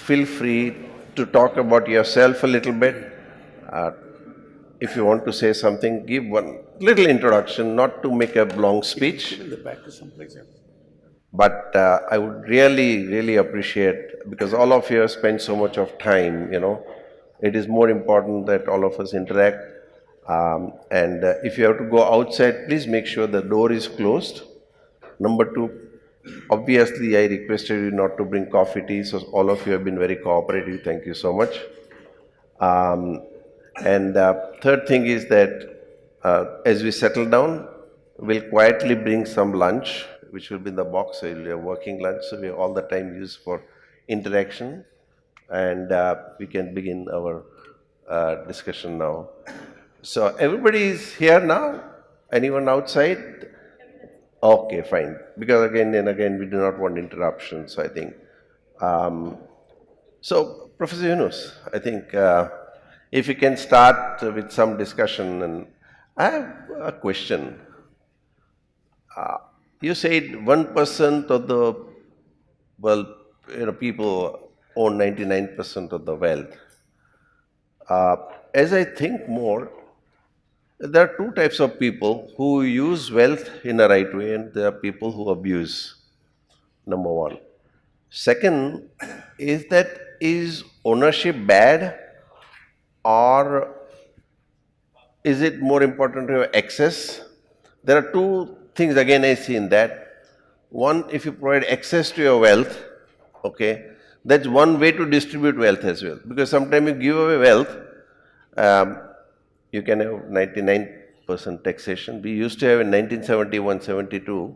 feel free to talk about yourself a little bit. Uh, if you want to say something, give one little introduction, not to make a long speech. But I would really, really appreciate, because all of you have spent so much of time, it is more important that all of us interact. And if you have to go outside, please make sure the door is closed. Number two, obviously, I requested you not to bring coffee, tea, so all of you have been very cooperative. Thank you so much. And third thing is that as we settle down, we'll quietly bring some lunch, which will be in the box. So you'll have working lunch, so we have all the time used for interaction, and we can begin our discussion now. So everybody is here now? Anyone outside? Okay, fine. Because again and again, we do not want interruptions, I think. So, Professor Yunus, I think if you can start with some discussion, and I have a question. You said 1% of the people own 99% of the wealth. As I think more, there are two types of people who use wealth in a right way, and there are people who abuse. Number one. Second, is ownership bad, or is it more important to have access? There are two things again I see in that. One, if you provide access to your wealth, okay, that's one way to distribute wealth as well. Because sometimes you give away wealth, you can have 99% taxation. We used to have in 1971-72,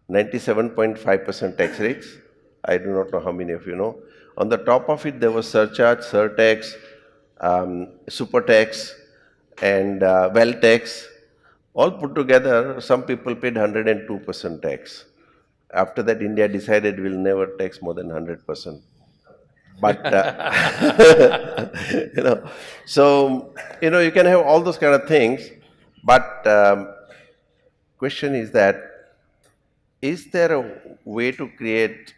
97.5% tax rates. I do not know how many of you know. On the top of it, there was surcharge, surtax, super tax, and wealth tax. All put together, some people paid 102% tax. After that, India decided we'll never tax more than 100%. But, so, you can have all those kind of things. But question is that, is there a way to create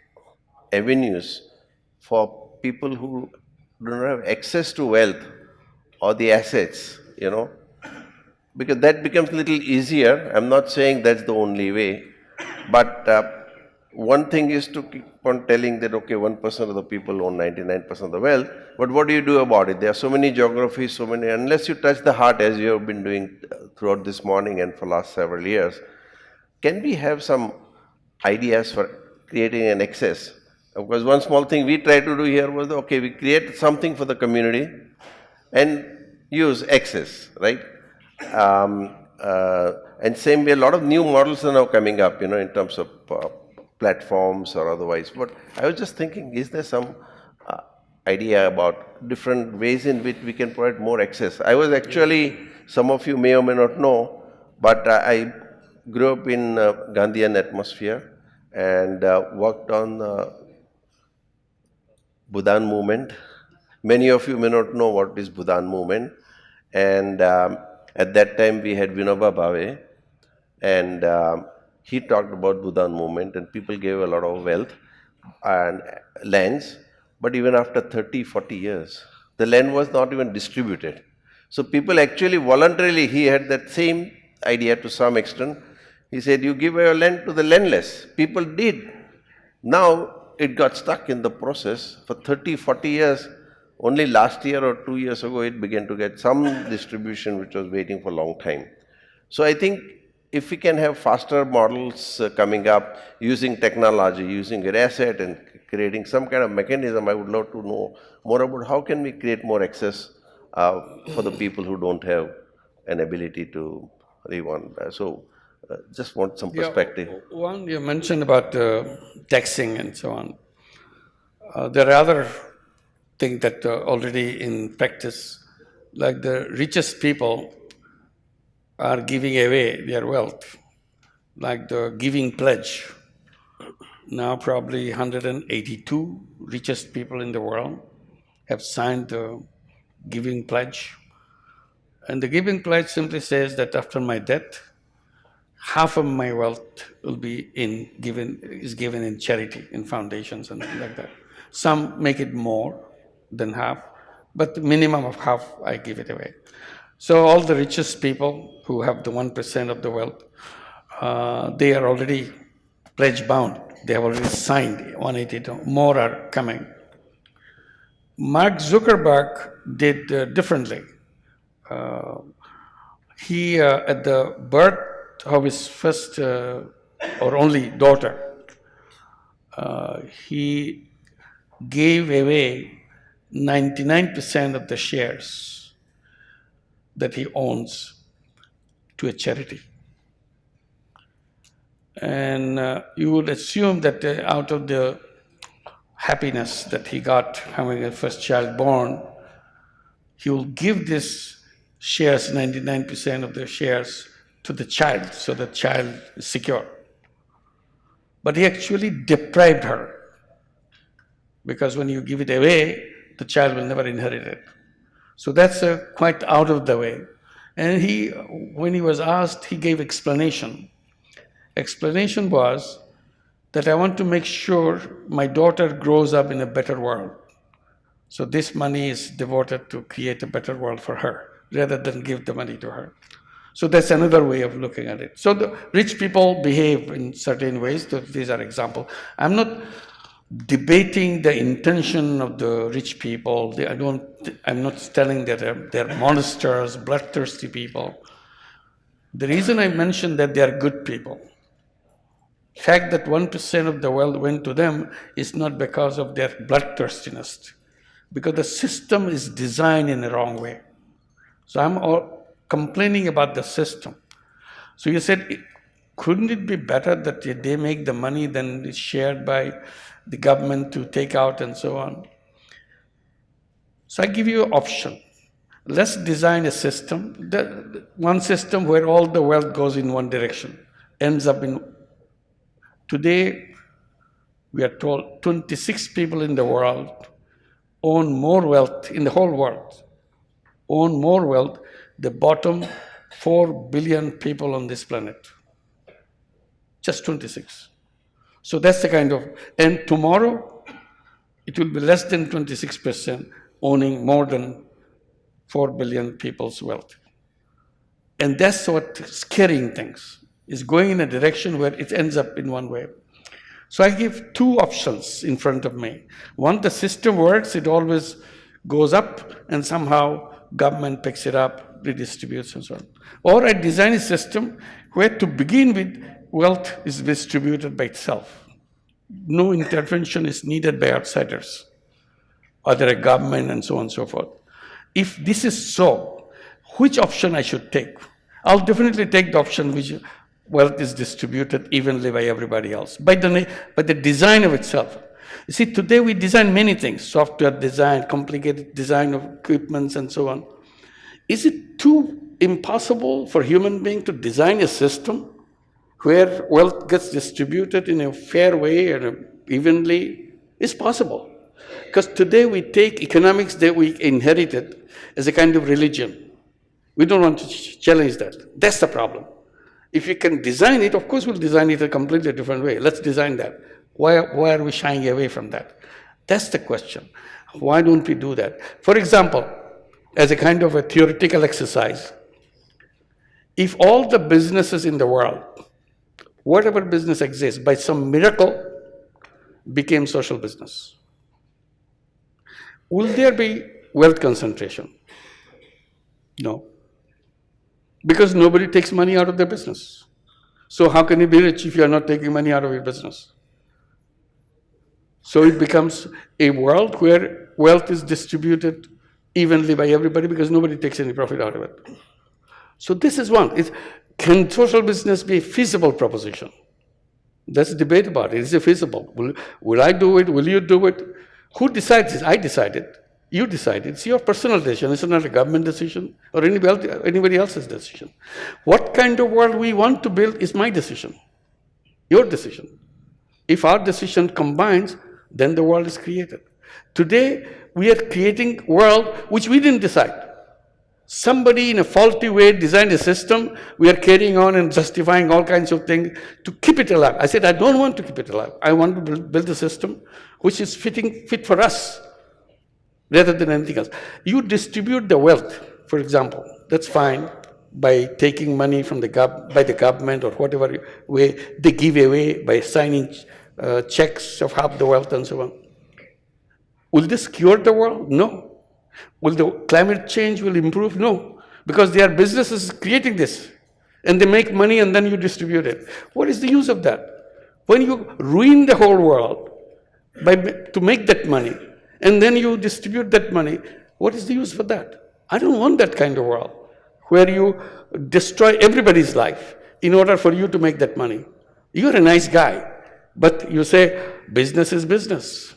avenues for people who do not have access to wealth or the assets, because that becomes a little easier. I'm not saying that's the only way, but one thing is to keep on telling that, okay, 1% of the people own 99% of the wealth, but what do you do about it? There are so many geographies, unless you touch the heart, as you have been doing throughout this morning and for last several years, can we have some ideas for creating an access? Because one small thing we tried to do here was, okay, we create something for the community and use access, right? And same way, a lot of new models are now coming up, in terms of platforms or otherwise. But I was just thinking, is there some idea about different ways in which we can provide more access? I was actually, some of you may or may not know, but I grew up in Gandhian atmosphere and worked on Bhudan movement. Many of you may not know what is Bhudan movement. And at that time we had Vinoba Bhave, and he talked about Bhudan movement, and people gave a lot of wealth and lands. But even after 30, 40 years, the land was not even distributed. So people actually voluntarily, he had that same idea to some extent. He said, you give your land to the landless. People did. Now it got stuck in the process for 30, 40 years. Only last year or 2 years ago, it began to get some distribution, which was waiting for a long time. So I think if we can have faster models coming up using technology, using your asset and creating some kind of mechanism, I would love to know more about how can we create more access for the people who don't have an ability to live on. So just want some perspective. Yeah, one, you mentioned about taxing and so on. There are other things that are already in practice, like the richest people are giving away their wealth, like the giving pledge. Now probably 182 richest people in the world have signed the giving pledge. And the giving pledge simply says that after my death, half of my wealth will be given in charity, in foundations and things like that. Some make it more than half, but the minimum of half, I give it away. So all the richest people who have the 1% of the wealth, they are already pledge bound. They have already signed 182. More are coming. Mark Zuckerberg did differently. He, at the birth of his first or only daughter, he gave away 99% of the shares that he owns to a charity. And you would assume that out of the happiness that he got having a first child born, he will give this shares, 99% of the shares, to the child, so the child is secure. But he actually deprived her, because when you give it away, the child will never inherit it. So that's quite out of the way. And when he was asked, he gave explanation. Explanation was that I want to make sure my daughter grows up in a better world. So this money is devoted to create a better world for her, rather than give the money to her. So that's another way of looking at it. So the rich people behave in certain ways. These are examples. I'm not debating the intention of the rich people. I'm not telling that they're monsters, bloodthirsty people. The reason I mentioned that they are good people, the fact that 1% of the wealth went to them is not because of their bloodthirstiness, because the system is designed in a wrong way. So I'm complaining about the system. So you said, couldn't it be better that they make the money than it's shared by the government to take out and so on? So I give you an option. Let's design a system, one system where all the wealth goes in one direction, ends up in. Today, we are told 26 people in the world own more wealth in the whole world, own more wealth, the bottom 4 billion people on this planet. Just 26. So that's the kind of, and tomorrow, it will be less than 26% owning more than 4 billion people's wealth. And that's what's scaring things, is going in a direction where it ends up in one way. So I give two options in front of me. One, the system works, it always goes up, and somehow government picks it up, redistributes and so on. Or I design a system where to begin with, wealth is distributed by itself. No intervention is needed by outsiders, either a government and so on and so forth. If this is so, which option I should take? I'll definitely take the option which wealth is distributed evenly by everybody else, by the design of itself. You see, today we design many things, software design, complicated design of equipments and so on. Is it too impossible for human being to design a system where wealth gets distributed in a fair way and evenly? It's possible. Because today we take economics that we inherited as a kind of religion. We don't want to challenge that. That's the problem. If you can design it, of course we'll design it a completely different way. Let's design that. Why are we shying away from that? That's the question. Why don't we do that? For example, as a kind of a theoretical exercise, if all the businesses in the world, whatever business exists, by some miracle became social business, will there be wealth concentration? No. Because nobody takes money out of their business. So how can you be rich if you are not taking money out of your business? So it becomes a world where wealth is distributed evenly by everybody because nobody takes any profit out of it. So this is one. Can social business be a feasible proposition? That's a debate about it. Is it feasible? Will I do it? Will you do it? Who decides this? I decided. You decide. It's your personal decision. It's not a government decision or anybody else's decision. What kind of world we want to build is my decision, your decision. If our decision combines, then the world is created. Today, we are creating a world which we didn't decide. Somebody in a faulty way designed a system. We are carrying on and justifying all kinds of things to keep it alive. I said, I don't want to keep it alive. I want to build a system which is fit for us rather than anything else. You distribute the wealth, for example, that's fine, by taking money from by the government or whatever way they give away by signing checks of half the wealth and so on. Will this cure the world? No. Will the climate change will improve? No. Because they are businesses creating this. And they make money and then you distribute it. What is the use of that? When you ruin the whole world to make that money, and then you distribute that money, what is the use for that? I don't want that kind of world where you destroy everybody's life in order for you to make that money. You're a nice guy, but you say, business is business.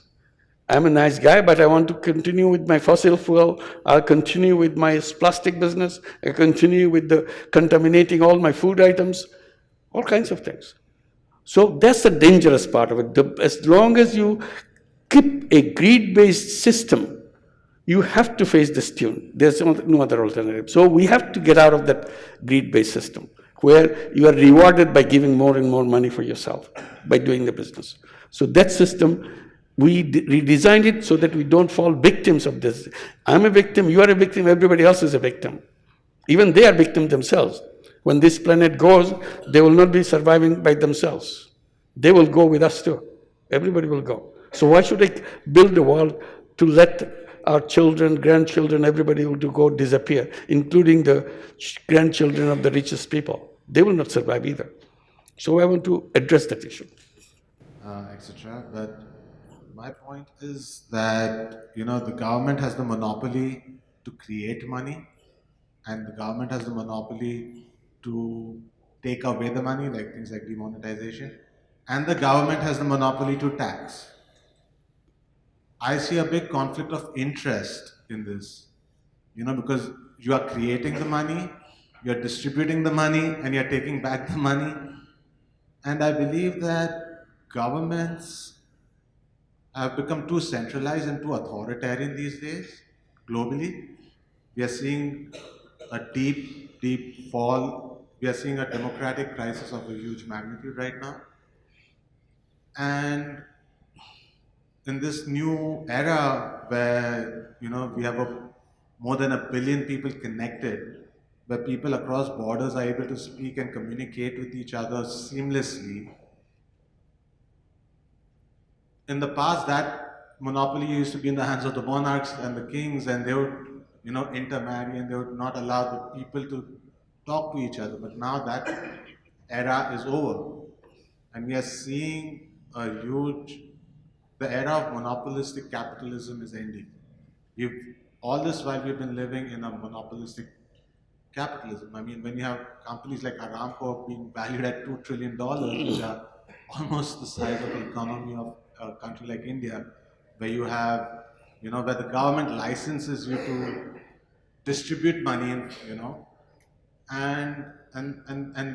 I'm a nice guy, but I want to continue with my fossil fuel. I'll continue with my plastic business. I'll continue with the contaminating all my food items, all kinds of things. So that's the dangerous part of it. As long as you keep a greed-based system, you have to face this tune. There's no other alternative. So we have to get out of that greed-based system where you are rewarded by giving more and more money for yourself by doing the business. So that system, we redesigned it so that we don't fall victims of this. I'm a victim, you are a victim, everybody else is a victim. Even they are victims themselves. When this planet goes, they will not be surviving by themselves. They will go with us too. Everybody will go. So why should I build a world to let our children, grandchildren, everybody will go disappear, including the grandchildren of the richest people? They will not survive either. So I want to address that issue. Etc. But my point is that, the government has the monopoly to create money, and the government has the monopoly to take away the money, like things like demonetization, and the government has the monopoly to tax. I see a big conflict of interest in this, because you are creating the money, you're distributing the money, and you're taking back the money. And I believe that governments have become too centralized and too authoritarian these days, globally. We are seeing a deep, deep fall. We are seeing a democratic crisis of a huge magnitude right now. And in this new era where, we have more than 1 billion people connected, where people across borders are able to speak and communicate with each other seamlessly. In the past, that monopoly used to be in the hands of the monarchs and the kings, and they would, intermarry, and they would not allow the people to talk to each other. But now that era is over, and we are seeing the era of monopolistic capitalism is ending. All this while we've been living in a monopolistic capitalism. I mean, when you have companies like Aramco being valued at $2 trillion, which are almost the size of the economy of a country like India, where you have, where the government licenses you to distribute money, and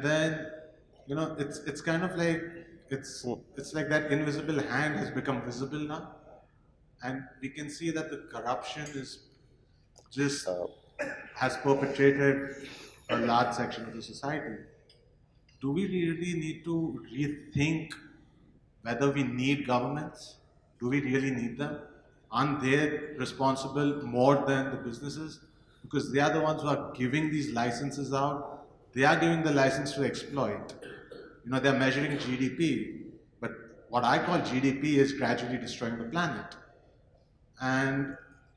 then, it's kind of like, it's like that invisible hand has become visible now, and we can see that the corruption is just has perpetrated a large section of the society. Do we really need to rethink whether we need governments? Do we really need them? Aren't they responsible more than the businesses? Because they are the ones who are giving these licenses out. They are giving the license to exploit. They're measuring GDP, but what I call GDP is gradually destroying the planet. And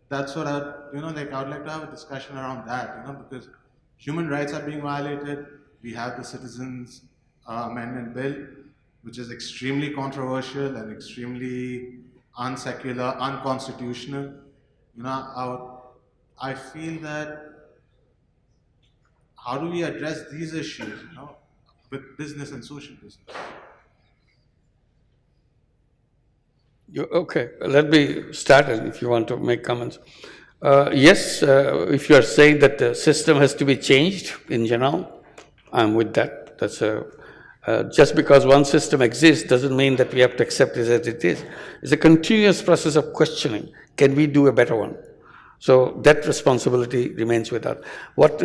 that's what I would like to have a discussion around that, because human rights are being violated. We have the Citizens Amendment Bill, which is extremely controversial and extremely unsecular, unconstitutional. I feel that how do we address these issues, with business and social business? Okay, let me start, and if you want to make comments. Yes, if you are saying that the system has to be changed in general, I'm with that. That's just because one system exists doesn't mean that we have to accept it as it is. It's a continuous process of questioning. Can we do a better one? So that responsibility remains with us. What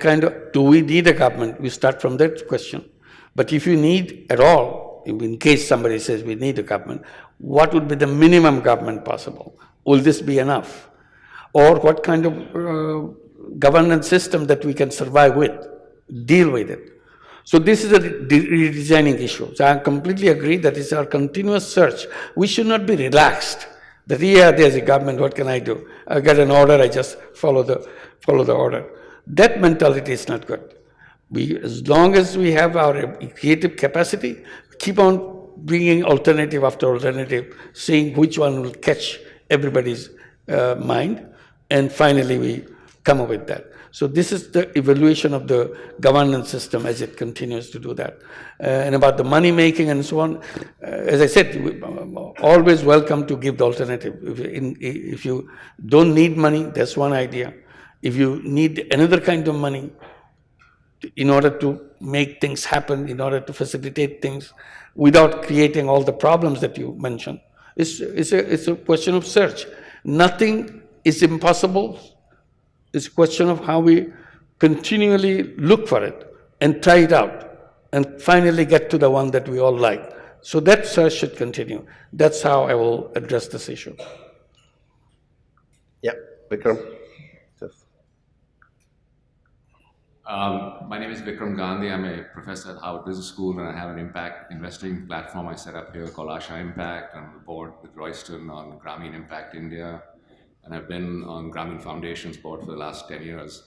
kind of, do we need a government? We start from that question. But if you need at all, in case somebody says we need a government, what would be the minimum government possible? Will this be enough? Or what kind of governance system that we can survive with, deal with it? So this is a redesigning issue. So I completely agree that it's our continuous search. We should not be relaxed. That, yeah, there's a government, what can I do? I get an order, I just follow the order. That mentality is not good. As long as we have our creative capacity, keep on bringing alternative after alternative, seeing which one will catch everybody's mind, and finally we come up with that. So this is the evaluation of the governance system as it continues to do that. And about the money making and so on, as I said, always welcome to give the alternative. If you don't need money, that's one idea. If you need another kind of money in order to make things happen, in order to facilitate things without creating all the problems that you mentioned, it's a question of search. Nothing is impossible. It's a question of how we continually look for it and try it out and finally get to the one that we all like. So that search should continue. That's how I will address this issue. Yeah, Vikram. Yes. My name is Vikram Gandhi. I'm a professor at Harvard Business School, and I have an impact investing platform I set up here called Asha Impact. I'm on the board with Royston on Grameen Impact India, and I've been on Grameen Foundation's board for the last 10 years.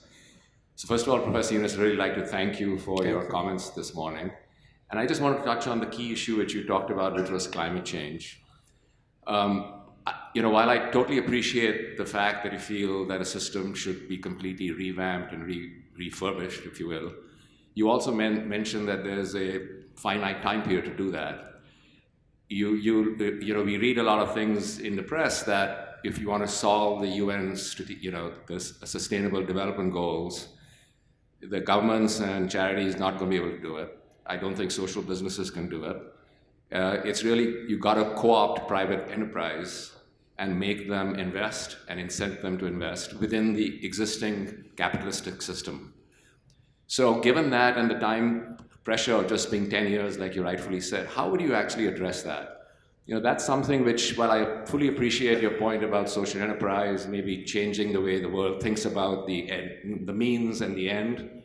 So first of all, Professor Yunus, I'd really like to thank you for your comments this morning. And I just want to touch on the key issue which you talked about, which was climate change. While I totally appreciate the fact that you feel that a system should be completely revamped and refurbished, if you will, you also mentioned that there's a finite time period to do that. We read a lot of things in the press that if you want to solve the UN's, the sustainable development goals, the governments and charities not going to be able to do it. I don't think social businesses can do it. It's really, you got to co-opt private enterprise and make them invest and incent them to invest within the existing capitalistic system. So given that and the time pressure of just being 10 years, like you rightfully said, how would you actually address that? That's something which, while I fully appreciate your point about social enterprise, maybe changing the way the world thinks about the means and the end,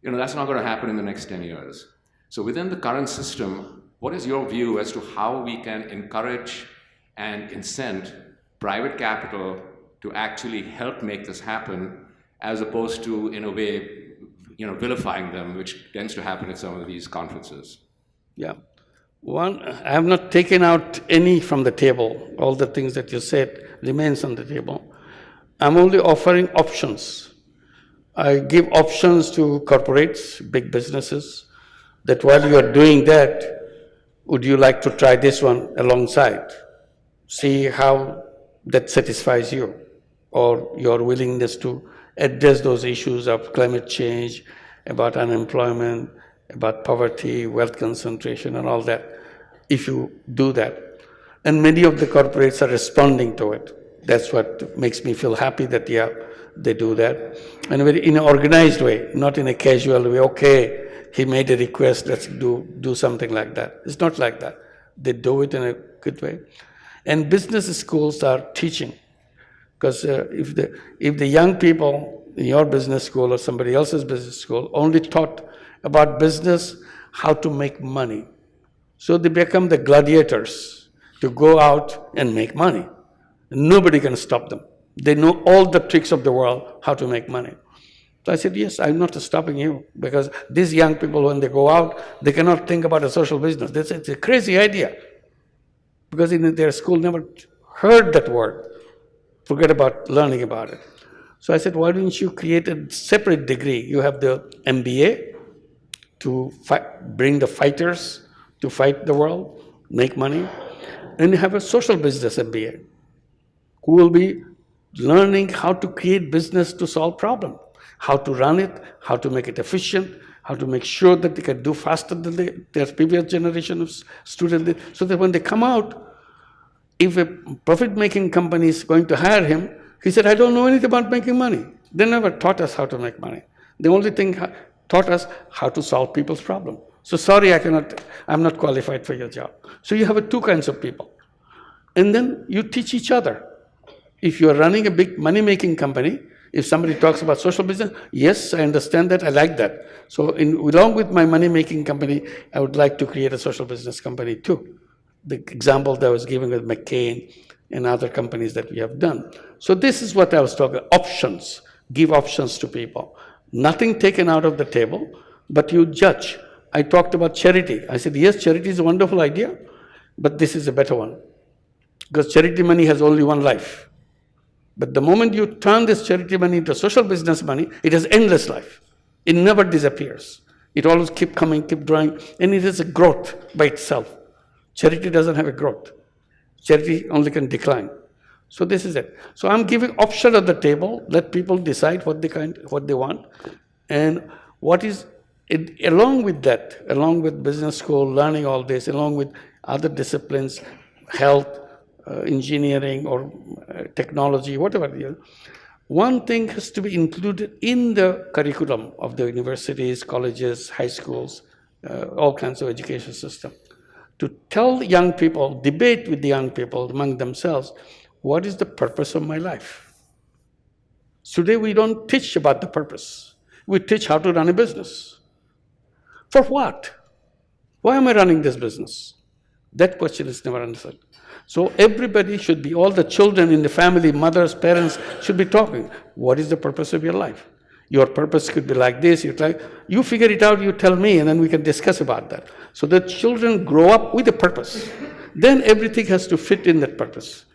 that's not going to happen in the next 10 years. So within the current system, what is your view as to how we can encourage and incent private capital to actually help make this happen, as opposed to, in a way, vilifying them, which tends to happen at some of these conferences? Yeah. One, I have not taken out any from the table. All the things that you said remains on the table. I'm only offering options. I give options to corporates, big businesses, that while you are doing that, would you like to try this one alongside? See how that satisfies you, or your willingness to address those issues of climate change, about unemployment, about poverty, wealth concentration, and all that, if you do that. And many of the corporates are responding to it. That's what makes me feel happy that, yeah, they do that. And in an organized way, not in a casual way, okay, he made a request, let's do something like that. It's not like that. They do it in a good way. And business schools are teaching. Because if the young people in your business school or somebody else's business school only taught about business, how to make money. So they become the gladiators to go out and make money. Nobody can stop them. They know all the tricks of the world, how to make money. So I said, yes, I'm not stopping you, because these young people, when they go out, they cannot think about a social business. They say, it's a crazy idea, because in their school never heard that word. Forget about learning about it. So I said, why don't you create a separate degree? You have the MBA to bring the fighters to fight the world, make money, and you have a social business MBA who will be learning how to create business to solve problems, how to run it, how to make it efficient, how to make sure that they can do faster than their previous generation of students, so that when they come out, if a profit-making company is going to hire him, He said, I don't know anything about making money. They never taught us how to make money. The only thing taught us how to solve people's problems. So sorry, I'm not qualified for your job. So you have two kinds of people. And then you teach each other. If you are running a big money-making company, if somebody talks about social business, yes, I understand that, I like that. So along with my money-making company, I would like to create a social business company too. The example that I was giving with McCain and other companies that we have done. So this is what I was talking, options. Give options to people. Nothing taken out of the table, but you judge. I talked about charity. I said, yes, charity is a wonderful idea, but this is a better one. Because charity money has only one life. But the moment you turn this charity money into social business money, it has endless life. It never disappears. It always keep coming, keep growing, and it is a growth by itself. Charity doesn't have a growth. Charity only can decline. So this is it. So I'm giving option at the table. Let people decide what they want, and what is it, along with that, along with business school, learning all this, along with other disciplines, health, engineering, or technology, whatever. One thing has to be included in the curriculum of the universities, colleges, high schools, all kinds of education system. To tell young people, debate with the young people among themselves, what is the purpose of my life? Today we don't teach about the purpose. We teach how to run a business. For what? Why am I running this business? That question is never answered. So everybody should be, all the children in the family, mothers, parents should be talking. What is the purpose of your life? Your purpose could be like this. You figure it out, you tell me, and then we can discuss about that. So the children grow up with a purpose. Then everything has to fit in that purpose.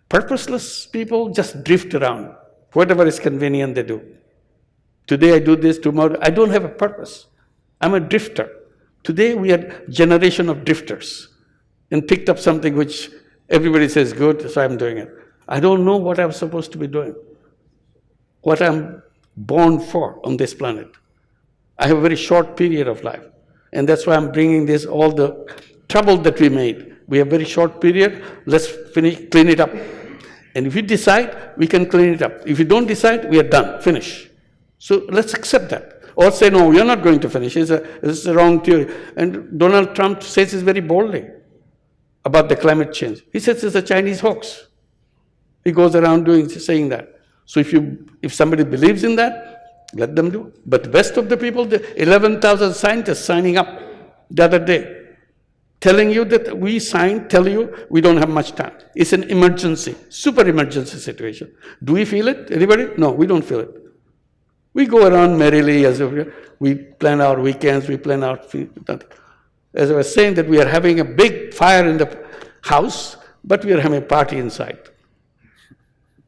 Purposeless people just drift around. Whatever is convenient, they do. Today I do this, tomorrow. I don't have a purpose. I'm a drifter. Today we are generation of drifters, and picked up something which everybody says good, so I'm doing it. I don't know what I'm supposed to be doing, what I'm born for on this planet. I have a very short period of life, and that's why I'm bringing this, all the trouble that we made. We have a very short period, let's clean it up. And if you decide, we can clean it up. If you don't decide, we are done, finish. So let's accept that. Or say, no, you're not going to finish, this is a wrong theory. And Donald Trump says this very boldly about the climate change. He says it's a Chinese hoax. He goes around saying that. So if somebody believes in that, let them do. But the rest of the people, the 11,000 scientists signing up the other day, telling you that tell you we don't have much time. It's an emergency, super emergency situation. Do we feel it? Anybody? No, we don't feel it. We go around merrily as if we plan our weekends, we plan our... As I was saying, that we are having a big fire in the house, but we are having a party inside.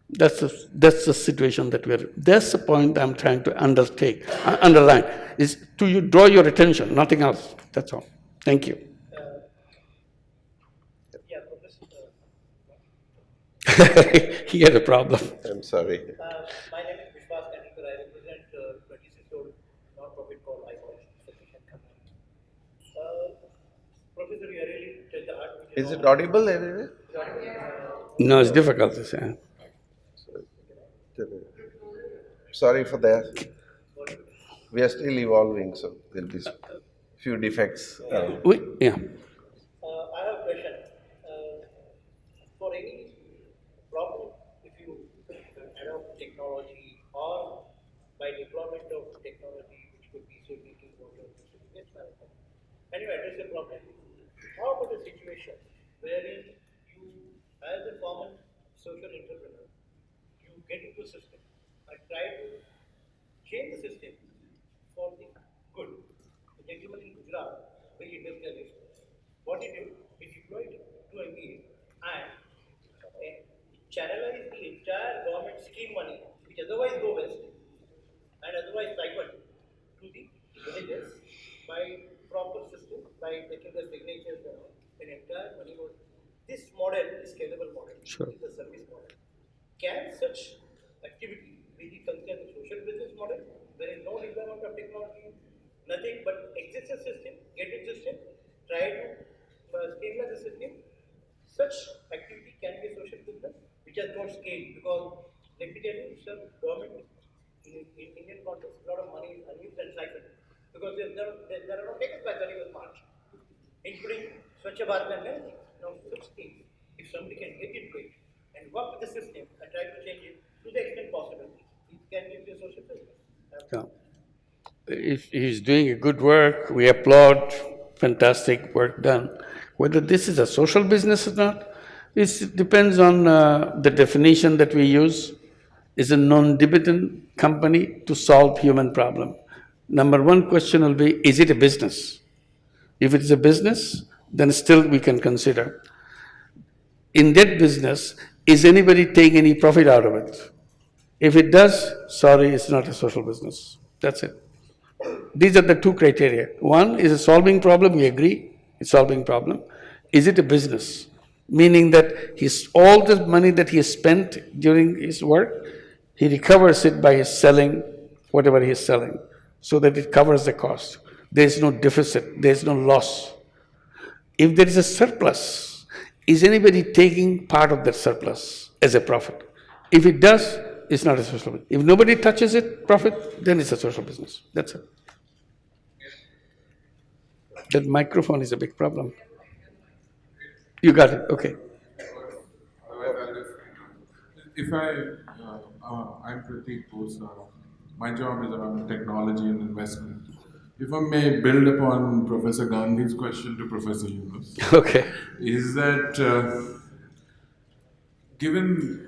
That's the situation that we are. That's the point I'm trying to underline, is to draw your attention, nothing else. That's all. Thank you. He had a problem. I'm sorry. My name is Vishwas Kanikar. I represent 26-year-old non-profit called Imaginarium Aligunjan. Professor, you really touched the heart. Is it audible everywhere? No, it's difficult to say. Sorry for that. We are still evolving, so there'll be few defects. Yeah. I have a question. For any problem, if you adopt technology or by deployment of technology, which could be drinking water, and you address the problem, how about a situation wherein you, as a common social entrepreneur, you get into a system and try to change the system for the good? The gentleman in Gujarat, very industrialist, what he did, he deployed to MBA and channelized the entire government scheme money, which otherwise go west and otherwise siphoned to the villages by proper system, by taking the signatures down, an entire money was. This model is scalable model. Sure. It's a service model. Can such activity be considered a social business model? There is no deployment of technology, nothing but exist a system, get a system, try to stabilize the system. Such activity can be a social business which has not scaled because let me tell you, sir, government in Indian context, a lot of money is unused and siphoned because there are no takers by 31st March, including Swachh Bharat and everything. Now, such things, if somebody can get into it and work with the system and try to change it to the extent possible, it can give you a social business. Yeah. If he's doing a good work, we applaud, fantastic work done. Whether this is a social business or not, it depends on the definition that we use. Is a non-dependent company to solve human problem. Number one question will be, is it a business? If it is a business, then still we can consider. In that business, is anybody taking any profit out of it? If it does, sorry, it's not a social business. That's it. These are the two criteria. One is a solving problem, we agree, it's solving problem. Is it a business? Meaning that all the money that he has spent during his work, he recovers it by selling whatever he is selling, so that it covers the cost. There is no deficit, there is no loss. If there is a surplus, is anybody taking part of that surplus as a profit? If it does, it's not a social business. If nobody touches it, profit, then it's a social business. That's it. That microphone is a big problem. You got it, okay. If I'm Prateek Bose, my job is around technology and investment. If I may build upon Professor Gandhi's question to Professor Yunus, Okay. is that given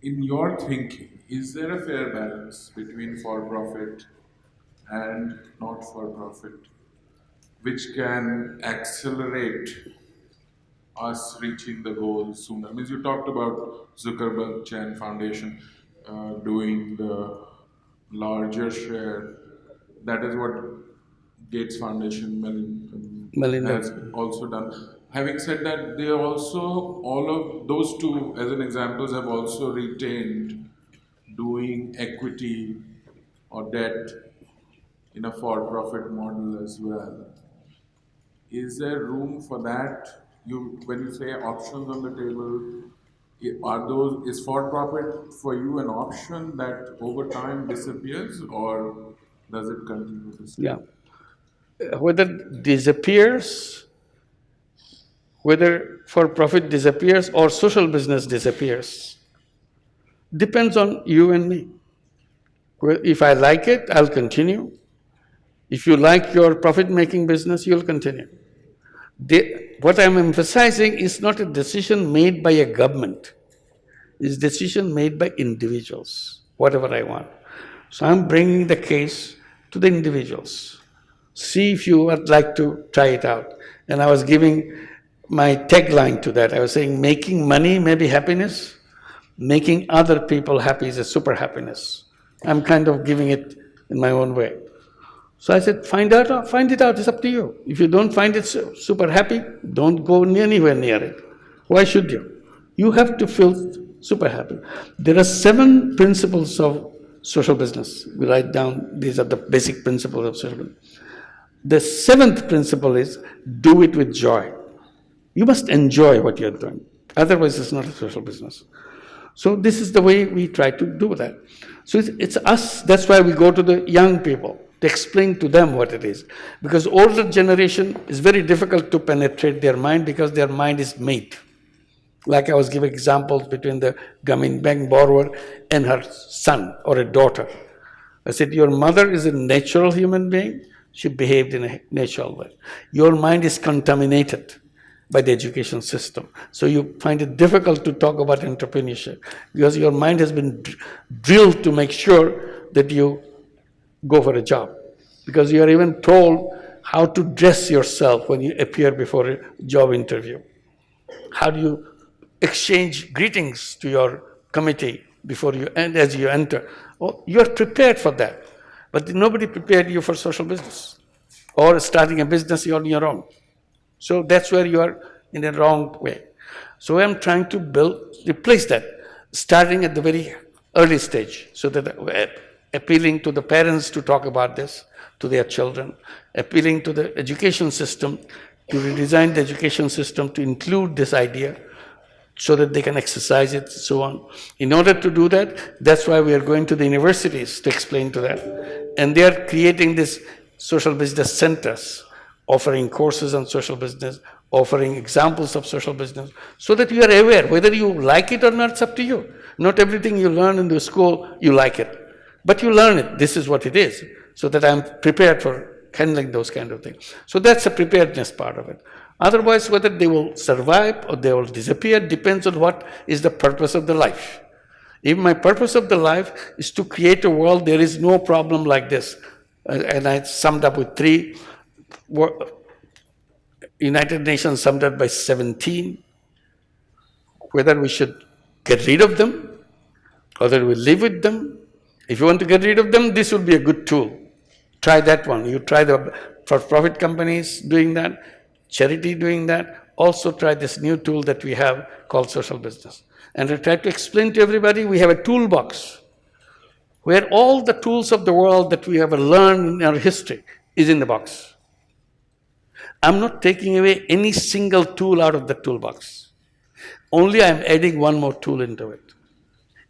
in your thinking, is there a fair balance between for-profit and not-for-profit, which can accelerate us reaching the goals sooner? I mean, you talked about Zuckerberg Chan Foundation doing the larger share. That is what Gates Foundation Melinda has also done. Having said that, they also, all of those two, as an examples, have also retained doing equity or debt in a for-profit model as well. Is there room for that? When you say options on the table, is for-profit for you an option that over time disappears, or does it continue to stay? Yeah. Whether disappears, whether for-profit disappears or social business disappears, depends on you and me. Well, if I like it, I'll continue. If you like your profit-making business, you'll continue. What I'm emphasizing is not a decision made by a government. It's a decision made by individuals, whatever I want. So I'm bringing the case to the individuals. See if you would like to try it out. And I was giving my tagline to that. I was saying, making money may be happiness, making other people happy is a super happiness. I'm kind of giving it in my own way. So I said, find it out, it's up to you. If you don't find it super happy, don't go anywhere near it. Why should you? You have to feel super happy. There are 7 principles of social business. We write down, these are the basic principles of social business. The 7th principle is, do it with joy. You must enjoy what you're doing. Otherwise, it's not a social business. So this is the way we try to do that. So it's us, that's why we go to the young people, to explain to them what it is. Because older generation is very difficult to penetrate their mind because their mind is made. Like I was giving examples between the Grameen Bank borrower and her son or a daughter. I said, your mother is a natural human being. She behaved in a natural way. Your mind is contaminated by the education system. So you find it difficult to talk about entrepreneurship because your mind has been drilled to make sure that you go for a job. Because you are even told how to dress yourself when you appear before a job interview. How do you exchange greetings to your committee before you and as you enter? Oh, you are prepared for that. But nobody prepared you for social business or starting a business on your own. So that's where you are in a wrong way. So I'm trying to replace that, starting at the very early stage, so that appealing to the parents to talk about this to their children, appealing to the education system to redesign the education system to include this idea, so that they can exercise it, so on. In order to do that, that's why we are going to the universities to explain to that. And they are creating these social business centers, offering courses on social business, offering examples of social business, so that you are aware. Whether you like it or not, it's up to you. Not everything you learn in the school, you like it. But you learn it, this is what it is, so that I'm prepared for handling those kind of things. So that's a preparedness part of it. Otherwise, whether they will survive or they will disappear depends on what is the purpose of the life. If my purpose of the life is to create a world, there is no problem like this. And I summed up with 3. United Nations summed up by 17. Whether we should get rid of them, or whether we live with them. If you want to get rid of them, this would be a good tool. Try that one. You try the for-profit companies doing that, charity doing that. Also try this new tool that we have called social business. And I try to explain to everybody, we have a toolbox where all the tools of the world that we have learned in our history is in the box. I'm not taking away any single tool out of the toolbox. Only I'm adding one more tool into it.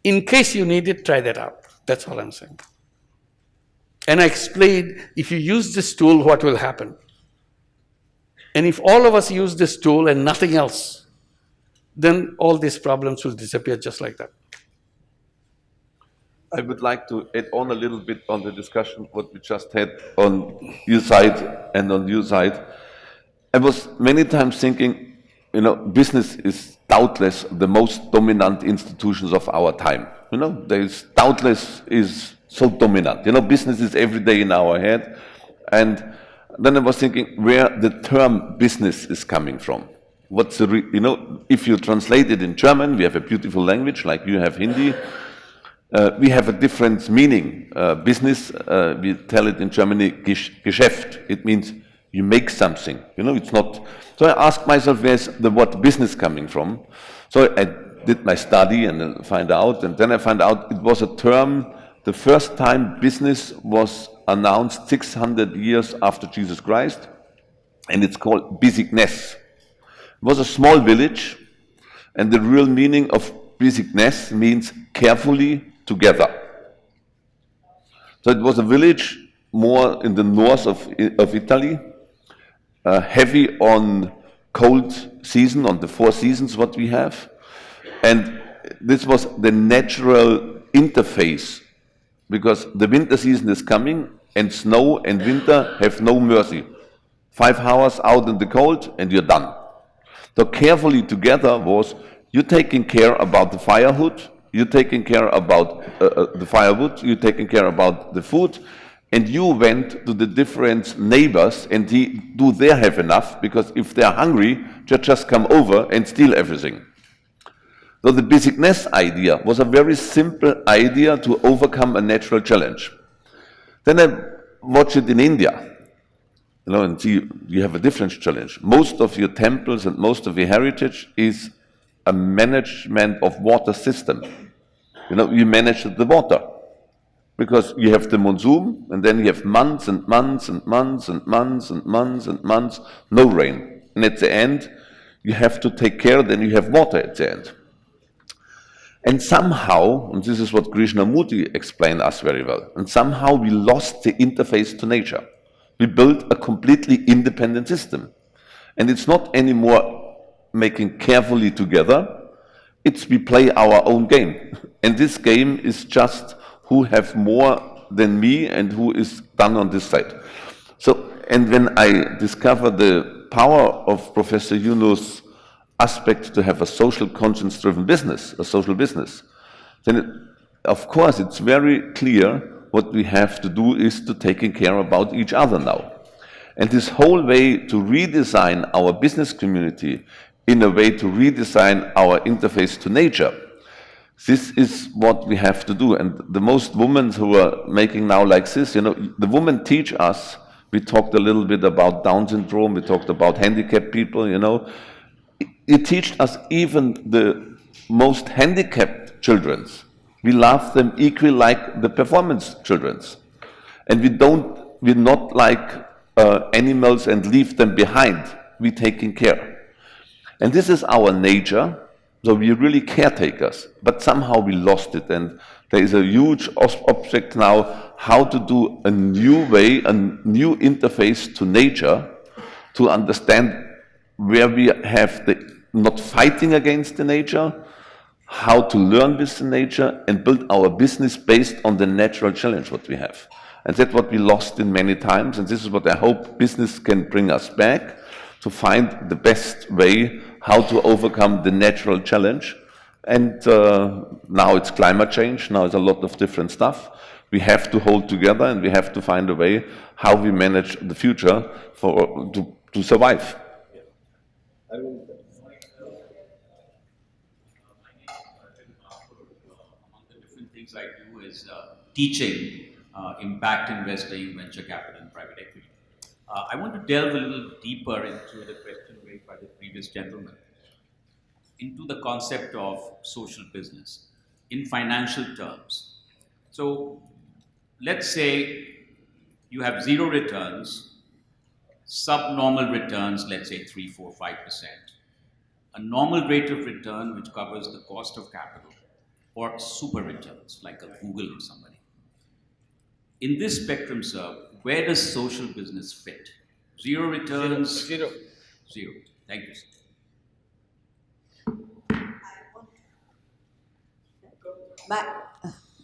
In case you need it, try that out. That's all I'm saying. And I explained, if you use this tool, what will happen? And if all of us use this tool and nothing else, then all these problems will disappear just like that. I would like to add on a little bit on the discussion what we just had on your side and on your side. I was many times thinking, business is doubtless the most dominant institutions of our time. There is doubtless is so dominant. Business is every day in our head. And then I was thinking where the term business is coming from. What's the, if you translate it in German, we have a beautiful language like you have Hindi. We have a different meaning. Business, we tell it in Germany, Geschäft. It means you make something. It's not. So I asked myself, where's the word business coming from? So I did my study and find out, and then I found out it was a term. The first time business was announced 600 years after Jesus Christ, and it's called Business. It was a small village, and the real meaning of Business means carefully together. So it was a village more in the north of Italy, heavy on cold season, on the 4 seasons what we have. And this was the natural interface, because the winter season is coming and snow and winter have no mercy. 5 hours out in the cold and you're done. So carefully together was you taking care about the firewood, you taking care about the firewood, you taking care about the food, and you went to the different neighbors and do they have enough, because if they're hungry, just come over and steal everything. So the business idea was a very simple idea to overcome a natural challenge. Then I watched it in India, and see you have a different challenge. Most of your temples and most of your heritage is a management of water system. You manage the water because you have the monsoon and then you have months and months and months and months and months and months, no rain. And at the end, you have to take care, then you have water at the end. And somehow, and this is what Krishnamurti explained us very well, and somehow we lost the interface to nature. We built a completely independent system. And it's not anymore making carefully together, it's we play our own game. And this game is just who have more than me and who is done on this side. So, and when I discovered the power of Professor Yunus' aspect to have a social conscience-driven business, a social business, then of course it's very clear what we have to do is to taking care about each other now. And this whole way to redesign our business community in a way to redesign our interface to nature, this is what we have to do. And the most women who are making now like this, the women teach us, we talked a little bit about Down syndrome, we talked about handicapped people, it teaches us even the most handicapped children. We love them equally like the performance children. And we're not like animals and leave them behind. We're taking care. And this is our nature. So we are really caretakers, but somehow we lost it. And there is a huge object now how to do a new way, a new interface to nature to understand where we have the not fighting against the nature, how to learn with the nature and build our business based on the natural challenge what we have. And that's what we lost in many times, and this is what I hope business can bring us back, to find the best way how to overcome the natural challenge. And now it's climate change, now it's a lot of different stuff. We have to hold together and we have to find a way how we manage the future to survive. Among the different things I do is teaching, impact investing, venture capital, and private equity. I want to delve a little deeper into the question raised by the previous gentleman, into the concept of social business in financial terms. So let's say you have zero returns, subnormal returns, let's say 3, 4, 5%, a normal rate of return which covers the cost of capital, or super returns like a Google or somebody. In this spectrum, sir, where does social business fit? Zero returns? Zero. Zero. Thank you, sir.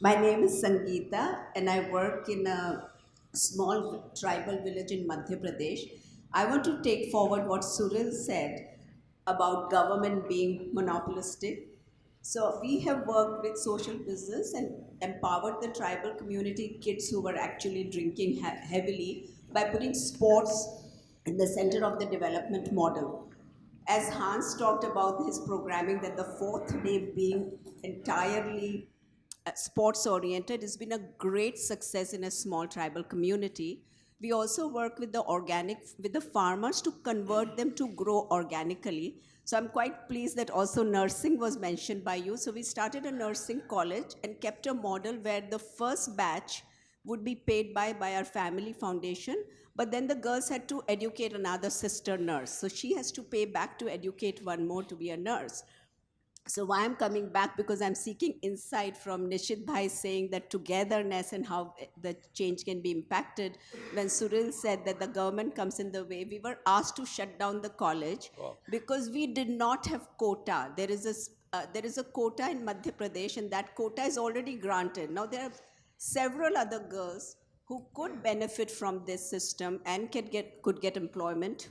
My name is Sangeeta and I work in a small tribal village in Madhya Pradesh. I want to take forward what Suril said about government being monopolistic. So we have worked with social business and empowered the tribal community kids who were actually drinking heavily by putting sports in the center of the development model. As Hans talked about his programming, that the fourth day being entirely sports oriented has been a great success in a small tribal community. We also work with the farmers to convert them to grow organically. So I'm quite pleased that also nursing was mentioned by you. So we started a nursing college and kept a model where the first batch would be paid by our family foundation, but then the girls had to educate another sister nurse. So she has to pay back to educate one more to be a nurse. So why I'm coming back, because I'm seeking insight from Nishith Bhai saying that togetherness and how the change can be impacted. When Suril said that the government comes in the way, we were asked to shut down the college because we did not have quota. There is a quota in Madhya Pradesh and that quota is already granted. Now there are several other girls who could benefit from this system and could get employment.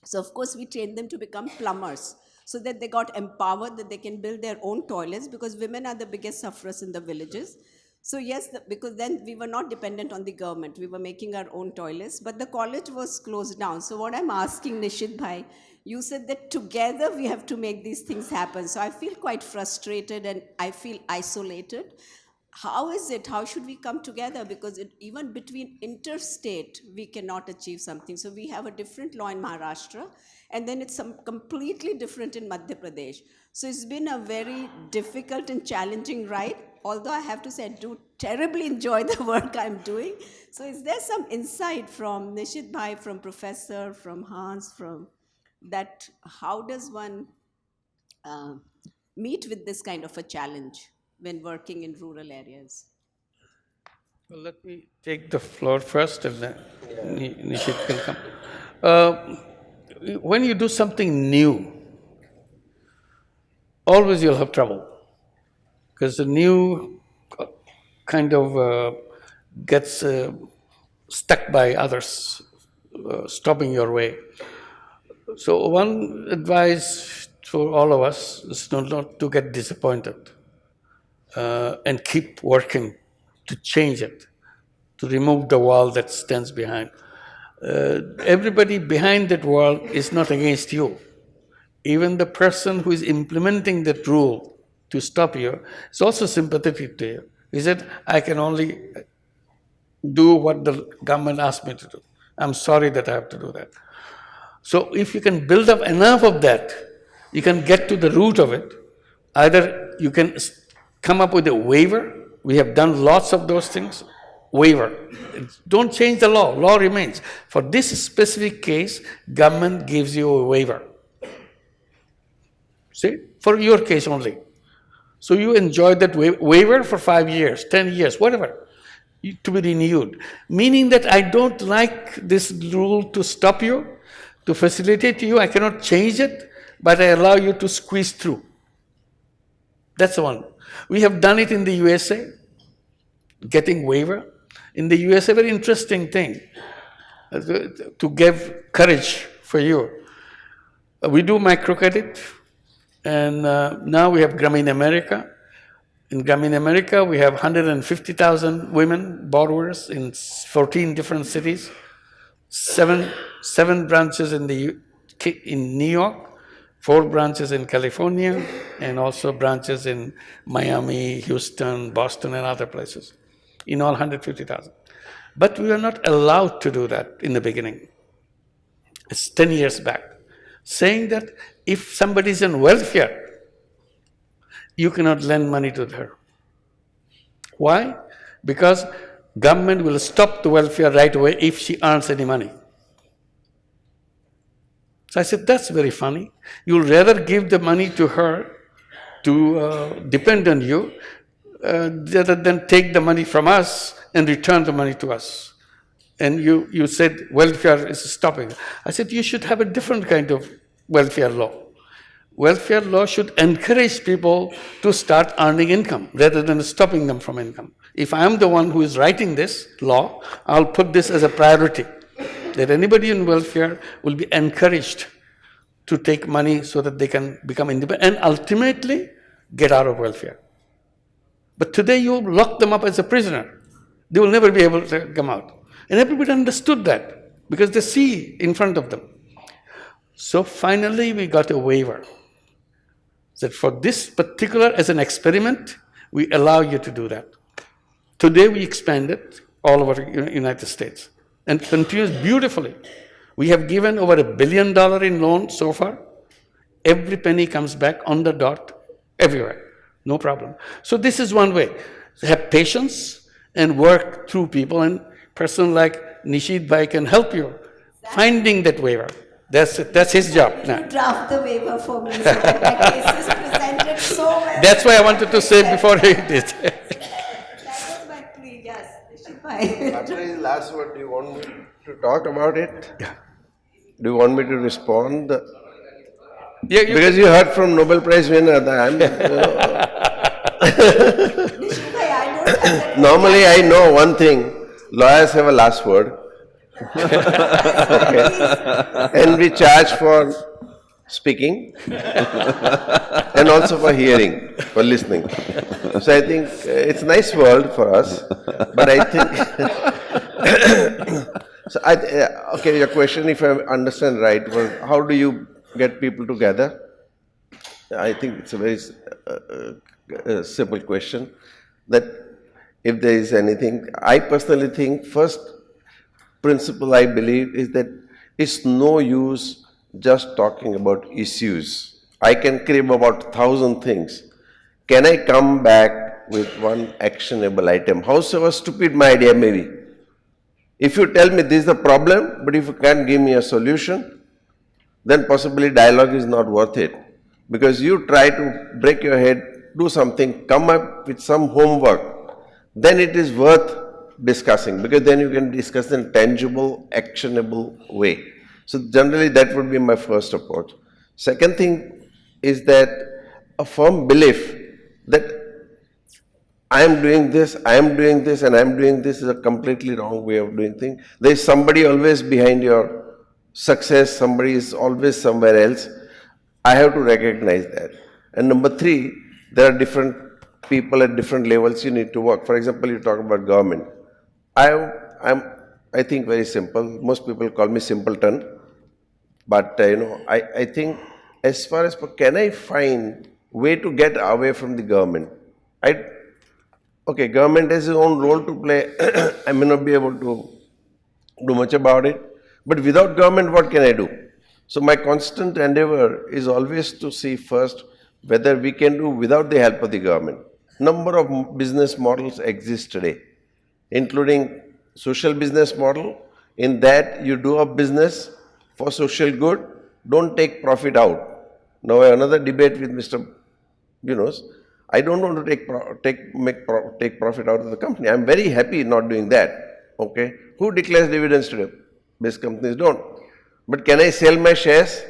So of course we trained them to become plumbers, so that they got empowered, that they can build their own toilets, because women are the biggest sufferers in the villages. So yes, because then we were not dependent on the government. We were making our own toilets, but the college was closed down. So what I'm asking Nishith Bhai, you said that together we have to make these things happen. So I feel quite frustrated and I feel isolated. How is it? How should we come together? Because even between interstate, we cannot achieve something. So we have a different law in Maharashtra, and then it's completely different in Madhya Pradesh. So it's been a very difficult and challenging ride, although I have to say I do terribly enjoy the work I'm doing. So is there some insight from Nishith Bhai, from Professor, from Hans, from that, how does one meet with this kind of a challenge when working in rural areas? Well, let me take the floor first and then Nishith can come. When you do something new, always you'll have trouble, because the new kind of gets stuck by others, stopping your way. So one advice for all of us is not to get disappointed and keep working to change it, to remove the wall that stands behind. Everybody behind that wall is not against you. Even the person who is implementing that rule to stop you is also sympathetic to you. He said, I can only do what the government asked me to do. I'm sorry that I have to do that. So if you can build up enough of that, you can get to the root of it. Either you can come up with a waiver. We have done lots of those things. Waiver. Don't change the law. Law remains. For this specific case, government gives you a waiver. See, for your case only. So you enjoy that waiver for 5 years, 10 years, whatever, to be renewed. Meaning that I don't like this rule to stop you, to facilitate you. I cannot change it, but I allow you to squeeze through. That's the one. We have done it in the USA, getting waiver. In the USA, very interesting thing to give courage for you. We do microcredit, and now we have Grameen America. In Grameen America, we have 150,000 women borrowers in 14 different cities, seven branches in New York, 4 branches in California, and also branches in Miami, Houston, Boston, and other places. In all, 150,000. But we are not allowed to do that in the beginning. It's 10 years back, saying that if somebody is on welfare, you cannot lend money to her. Why? Because government will stop the welfare right away if she earns any money. So I said, that's very funny. You'll rather give the money to her to depend on you rather than take the money from us and return the money to us. And you said welfare is stopping. I said, you should have a different kind of welfare law. Welfare law should encourage people to start earning income rather than stopping them from income. If I am the one who is writing this law, I'll put this as a priority, that anybody in welfare will be encouraged to take money so that they can become independent and ultimately get out of welfare. But today you lock them up as a prisoner. They will never be able to come out. And everybody understood that because they see in front of them. So finally we got a waiver that for this particular, as an experiment, we allow you to do that. Today we expanded all over the United States and continues beautifully. We have given over $1 billion in loans so far. Every penny comes back on the dot everywhere. No problem. So this is one way. Have patience and work through people, and person like Nishith Bhai can help you finding that waiver. That's his job. You draft the waiver for me so that my case is presented so well. That's why I wanted to say before he did. That was my plea, yes. Nishith Bhai. After his last word, do you want me to talk about it? Yeah. Do you want me to respond? Yeah, because you heard from Nobel Prize winner that Nishith Bhai, I don't have that. normally I know one thing, lawyers have a last word. Okay. And we charge for speaking and also for hearing, for listening. So I think it's a nice world for us, but I think so okay, your question, if I understand right, was how do you get people together? I think it's a very simple question. That if there is anything, I personally think first principle I believe is that it's no use just talking about issues. I can crib about 1,000 things. Can I come back with one actionable item? However stupid my idea may be. If you tell me this is the problem, but if you can't give me a solution, then possibly dialogue is not worth it. Because you try to break your head, do something, come up with some homework, then it is worth discussing, because then you can discuss in a tangible, actionable way. So generally that would be my first approach. Second thing is that a firm belief that I am doing this, and I am doing this is a completely wrong way of doing things. There is somebody always behind your success, somebody is always somewhere else. I have to recognize that. And number 3, there are different people at different levels you need to work. For example, you talk about government. I think very simple. Most people call me simpleton. But I think as far as can I find way to get away from the government? Okay, government has its own role to play. I may not be able to do much about it. But without government, what can I do? So my constant endeavor is always to see first whether we can do without the help of the government. Number of business models exist today, including social business model. In that you do a business for social good, don't take profit out. Now I have another debate with Mr. Yunus. I don't want to take profit out of the company. I'm very happy not doing that. Okay, who declares dividends today? Best companies don't. But can I sell my shares?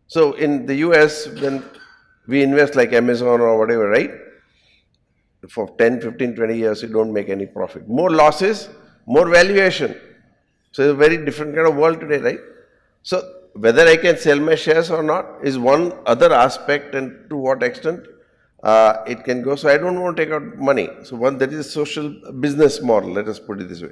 So in the US, when we invest like Amazon or whatever, right? For 10, 15, 20 years, you don't make any profit. More losses, more valuation. So it's a very different kind of world today, right? So whether I can sell my shares or not is one other aspect, and to what extent it can go. So I don't want to take out money. So one, that is social business model, let us put it this way.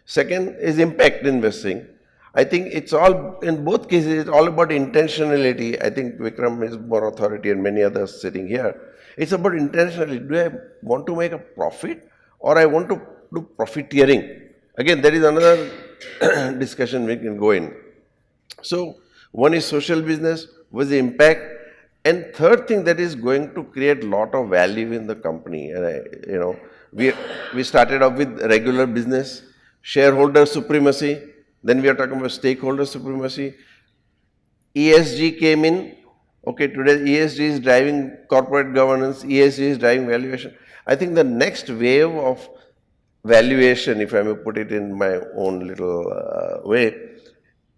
Second is impact investing. I think it's all, in both cases, it's all about intentionality. I think Vikram is more authority and many others sitting here. It's about intentionality. Do I want to make a profit or I want to do profiteering? Again, there is another discussion we can go in. So one is social business, what is the impact? And third thing that is going to create a lot of value in the company. And we started off with regular business, shareholder supremacy, then we are talking about stakeholder supremacy. ESG came in. Okay, today ESG is driving corporate governance, ESG is driving valuation. I think the next wave of valuation, if I may put it in my own little way,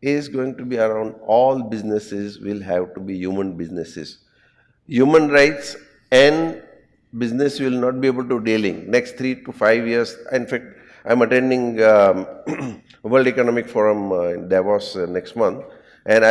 is going to be around all businesses will have to be human businesses. Human rights and business will not be able to dealing. Next 3 to 5 years, in fact, I'm attending World Economic Forum in Davos next month. And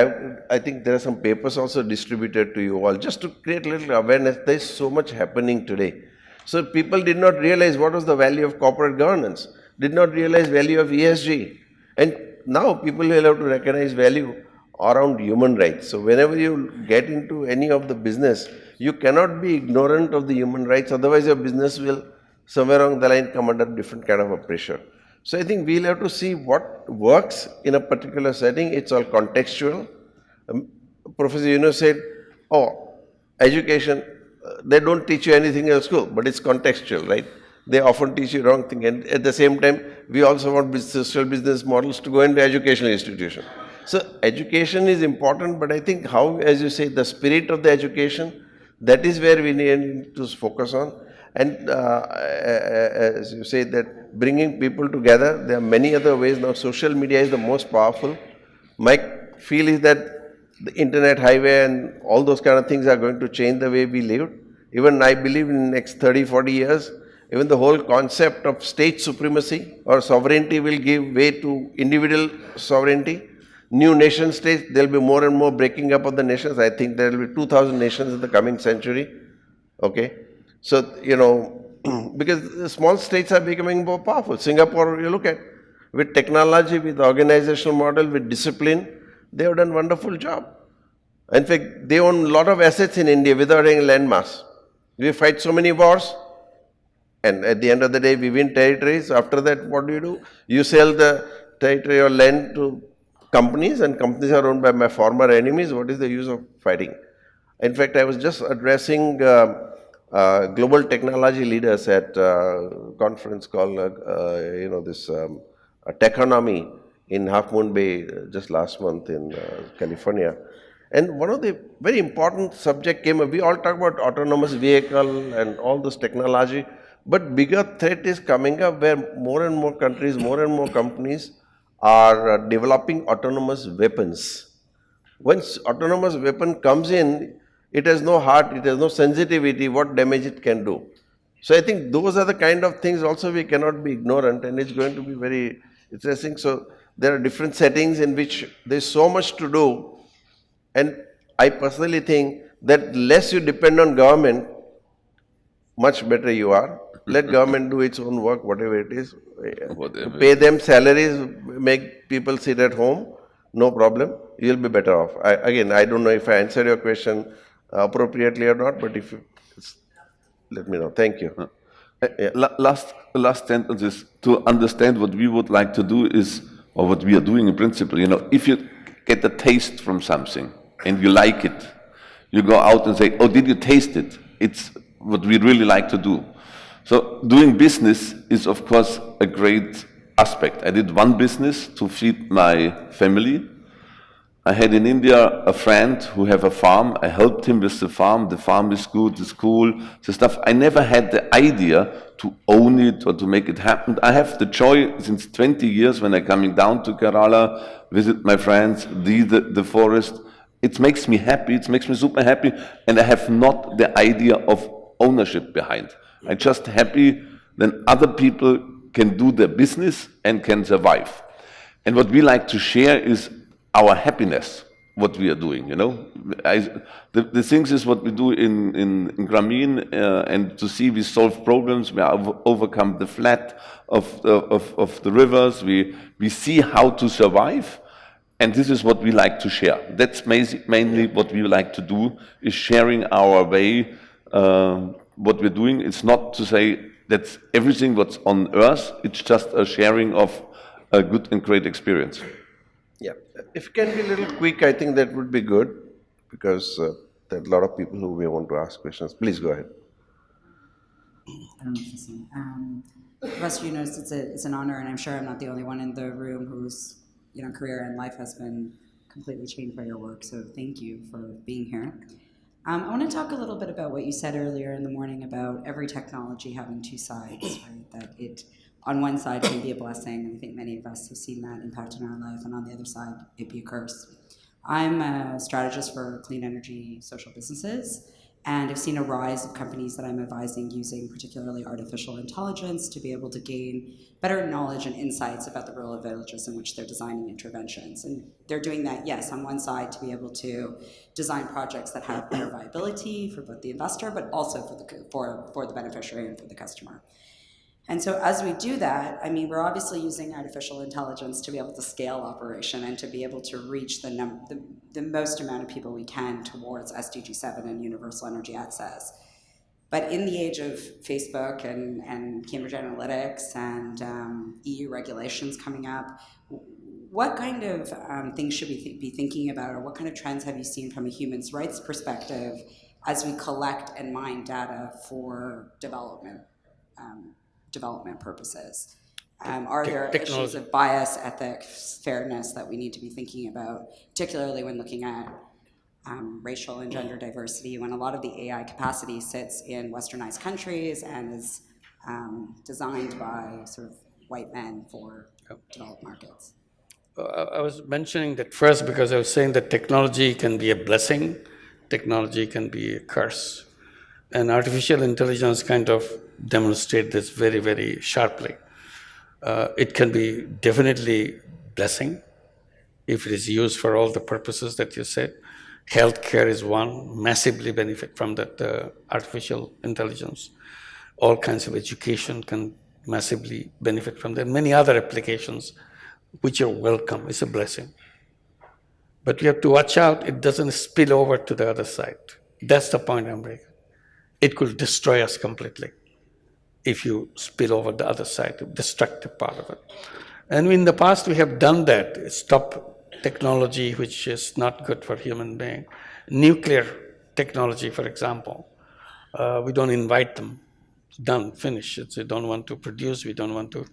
I think there are some papers also distributed to you all, just to create a little awareness. There is so much happening today. So people did not realize what was the value of corporate governance, did not realize value of ESG. And now people will have to recognize value around human rights. So whenever you get into any of the business, you cannot be ignorant of the human rights, otherwise your business will somewhere along the line come under different kind of a pressure. So I think we'll have to see what works in a particular setting. It's all contextual. Professor Yunus said, education, they don't teach you anything in school, but it's contextual, right? They often teach you wrong thing. And at the same time, we also want social business models to go into educational institutions. So education is important, but I think how, as you say, the spirit of the education, that is where we need to focus on. And as you say, that bringing people together, there are many other ways. Now social media is the most powerful. My feel is that the internet highway and all those kind of things are going to change the way we live. Even I believe in the next 30, 40 years, even the whole concept of state supremacy or sovereignty will give way to individual sovereignty. New nation states, there will be more and more breaking up of the nations. I think there will be 2,000 nations in the coming century. Okay. So, because the small states are becoming more powerful. Singapore, you look at, with technology, with organizational model, with discipline, they have done a wonderful job. In fact, they own a lot of assets in India without any landmass. We fight so many wars, and at the end of the day, we win territories. After that, what do? You sell the territory or land to companies, and companies are owned by my former enemies. What is the use of fighting? In fact, I was just addressing global technology leaders at a conference called, Techonomy in Half Moon Bay just last month in California. And one of the very important subject came up. We all talk about autonomous vehicle and all this technology, but bigger threat is coming up where more and more countries, more and more companies are developing autonomous weapons. Once autonomous weapon comes in, it has no heart, it has no sensitivity, what damage it can do. So I think those are the kind of things also we cannot be ignorant, and it's going to be very interesting. So there are different settings in which there's so much to do, and I personally think that less you depend on government, much better you are. Let government do its own work, whatever it is. Pay them salaries, make people sit at home, no problem. You'll be better off. I don't know if I answered your question appropriately or not, but if you let me know. Thank you. Last sentence is to understand what we would like to do is, or what we are doing in principle. If you get a taste from something and you like it, you go out and say, "Oh, did you taste it?" It's what we really like to do. So doing business is, of course, a great aspect. I did one business to feed my family. I had in India a friend who have a farm. I helped him with the farm. The farm is good, the school, the stuff. I never had the idea to own it or to make it happen. I have the joy since 20 years when I'm coming down to Kerala, visit my friends, the forest. It makes me happy. It makes me super happy. And I have not the idea of ownership behind. I'm just happy then other people can do their business and can survive. And what we like to share is our happiness, what we are doing, you know. The things is what we do in Grameen, and to see we solve problems, we overcome the flood of the rivers, we see how to survive, and this is what we like to share. That's mainly what we like to do, is sharing our way, what we're doing. It's not to say that's everything what's on earth, it's just a sharing of a good and great experience. Yeah, if you can be a little quick, I think that would be good, because there are a lot of people who may want to ask questions. Please go ahead. I don't know if you see. Professor Yunus, it's an honor, and I'm sure I'm not the only one in the room whose career and life has been completely changed by your work. So thank you for being here. I want to talk a little bit about what you said earlier in the morning about every technology having two sides, right? That it, on one side, can be a blessing, and I think many of us have seen that impact in our life, and on the other side, it be a curse. I'm a strategist for clean energy social businesses, and I've seen a rise of companies that I'm advising using particularly artificial intelligence to be able to gain better knowledge and insights about the rural villages in which they're designing interventions. And they're doing that, yes, on one side to be able to design projects that have better viability for both the investor, but also for the beneficiary and for the customer. And so as we do that, I mean, we're obviously using artificial intelligence to be able to scale operation and to be able to reach the most amount of people we can towards SDG 7 and universal energy access. But in the age of Facebook and Cambridge Analytics and EU regulations coming up, what kind of things should we be thinking about, or what kind of trends have you seen from a human rights perspective as we collect and mine data for development purposes? Are there issues of bias, ethics, fairness that we need to be thinking about, particularly when looking at racial and gender diversity, when a lot of the AI capacity sits in westernized countries and is designed by sort of white men for developed markets? I was mentioning that first because I was saying that technology can be a blessing, technology can be a curse. And artificial intelligence kind of demonstrate this very, very sharply. It can be definitely blessing if it is used for all the purposes that you said. Healthcare is one, massively benefit from that artificial intelligence. All kinds of education can massively benefit from that. Many other applications which are welcome, it's a blessing. But we have to watch out, it doesn't spill over to the other side. That's the point I'm making. It could destroy us completely if you spill over the other side, the destructive part of it. And in the past, we have done that, stop technology which is not good for human being. Nuclear technology, for example, we don't invite them. It's done, finished. We don't want to produce, we don't want to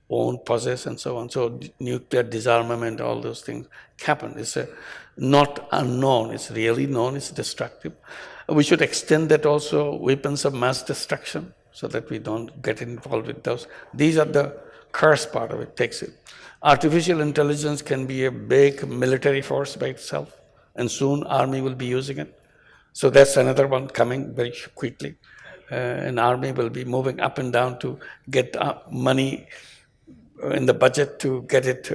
own, possess, and so on. So nuclear disarmament, all those things happen. It's not unknown, it's really known, it's destructive. We should extend that also, weapons of mass destruction, so that we don't get involved with those. These are the curse part of it, takes it. Artificial intelligence can be a big military force by itself, and soon army will be using it. So that's another one coming very quickly. An army will be moving up and down to get money in the budget to get it,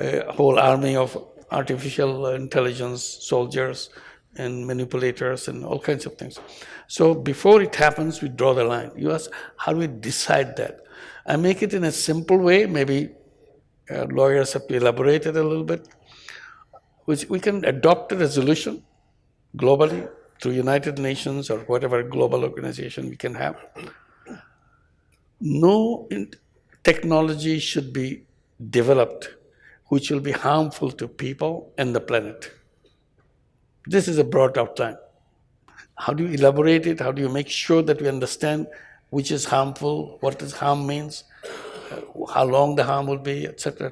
a whole army of artificial intelligence soldiers and manipulators and all kinds of things. So before it happens, we draw the line. You ask, how do we decide that? I make it in a simple way, maybe lawyers have to elaborate it a little bit, which we can adopt a resolution globally through United Nations or whatever global organization we can have. No technology should be developed which will be harmful to people and the planet. This is a broad outline. How do you elaborate it? How do you make sure that we understand which is harmful, what does harm means, how long the harm will be, etc.,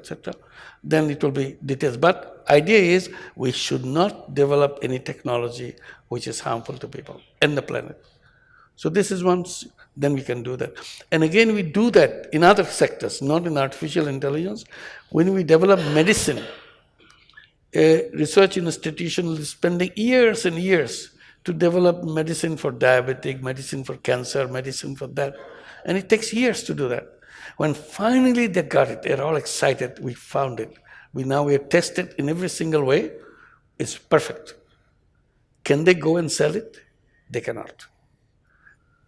then it will be details. But idea is we should not develop any technology which is harmful to people and the planet. So this is once, then we can do that. And again, we do that in other sectors, not in artificial intelligence. When we develop medicine, a research institution is spending years and years to develop medicine for diabetic, medicine for cancer, medicine for that. And it takes years to do that. When finally they got it, they're all excited, we found it. We have tested in every single way, it's perfect. Can they go and sell it? They cannot.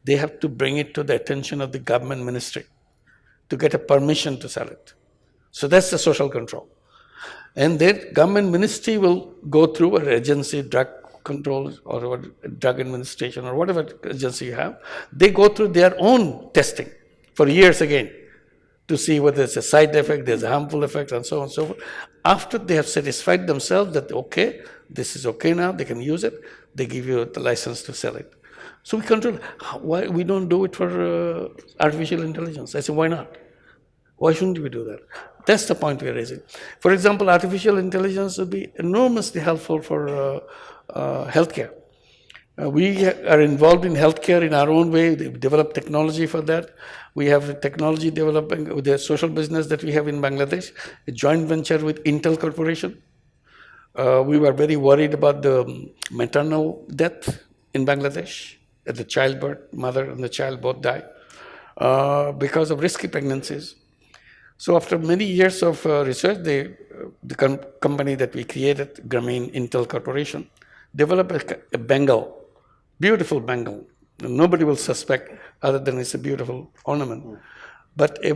They have to bring it to the attention of the government ministry to get a permission to sell it. So that's the social control. And then government ministry will go through an agency, drug control or drug administration or whatever agency you have. They go through their own testing for years again to see whether it's a side effect, there's a harmful effect, and so on and so forth. After they have satisfied themselves that, okay, this is okay now, they can use it, they give you the license to sell it. So we control. Why we don't do it for artificial intelligence? I say, why not? Why shouldn't we do that? That's the point we're raising. For example, artificial intelligence will be enormously helpful for healthcare. We are involved in healthcare in our own way. We've developed technology for that. We have technology developing with the social business that we have in Bangladesh, a joint venture with Intel Corporation. We were very worried about the maternal death in Bangladesh. At the childbirth, mother and the child both die because of risky pregnancies. So after many years of research, the company that we created, Grameen Intel Corporation, developed a bangle, beautiful bangle. Nobody will suspect other than it's a beautiful ornament. But a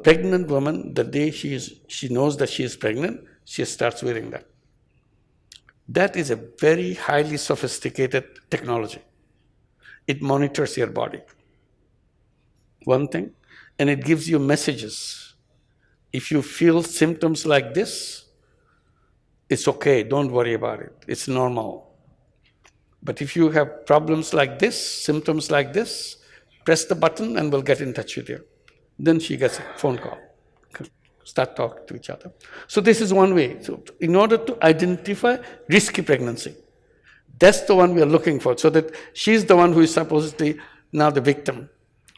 pregnant woman, the day she knows that she is pregnant, she starts wearing that. That is a very highly sophisticated technology. It monitors your body. One thing, and it gives you messages. If you feel symptoms like this, it's okay, don't worry about it, it's normal. But if you have problems like this, symptoms like this, press the button and we'll get in touch with you. Then she gets a phone call. Start talking to each other. So this is one way. So in order to identify risky pregnancy, that's the one we are looking for, so that she's the one who is supposedly now the victim,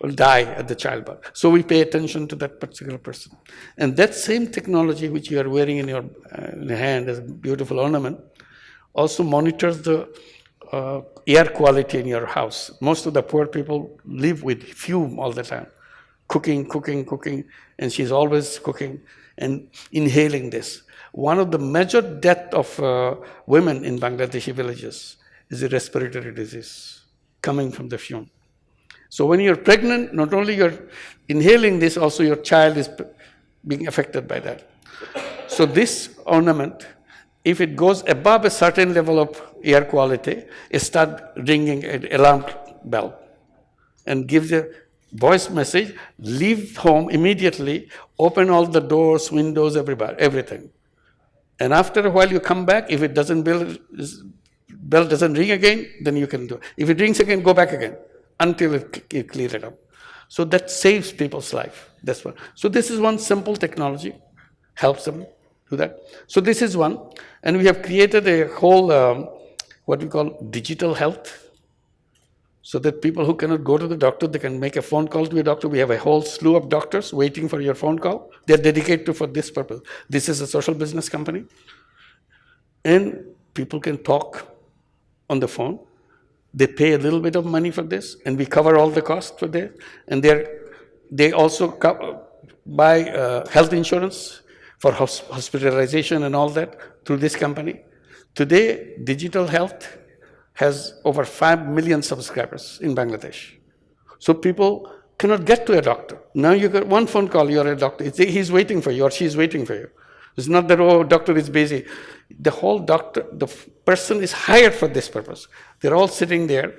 will die at the childbirth. So we pay attention to that particular person. And that same technology which you are wearing in your hand as a beautiful ornament also monitors the air quality in your house. Most of the poor people live with fume all the time. Cooking, and she's always cooking and inhaling this. One of the major deaths of women in Bangladeshi villages is a respiratory disease coming from the fume. So when you're pregnant, not only you're inhaling this, also your child is being affected by that. So this ornament, if it goes above a certain level of air quality, it starts ringing an alarm bell and gives a voice message, leave home immediately, open all the doors, windows, everything. And after a while you come back, if it doesn't bell doesn't ring again, then you can do it. If it rings again, go back again until you clear it up. So that saves people's life. That's one. So this is one simple technology, helps them do that. So this is one. And we have created a whole, what we call digital health, so that people who cannot go to the doctor, they can make a phone call to a doctor. We have a whole slew of doctors waiting for your phone call. They're dedicated for this purpose. This is a social business company. And people can talk on the phone. They pay a little bit of money for this, and we cover all the costs for this. And they also buy health insurance for hospitalization and all that through this company. Today, digital health has over 5 million subscribers in Bangladesh. So people cannot get to a doctor. Now you get one phone call, you're a doctor. He's waiting for you or she's waiting for you. It's not that, oh, doctor is busy. The whole doctor, the person is hired for this purpose. They're all sitting there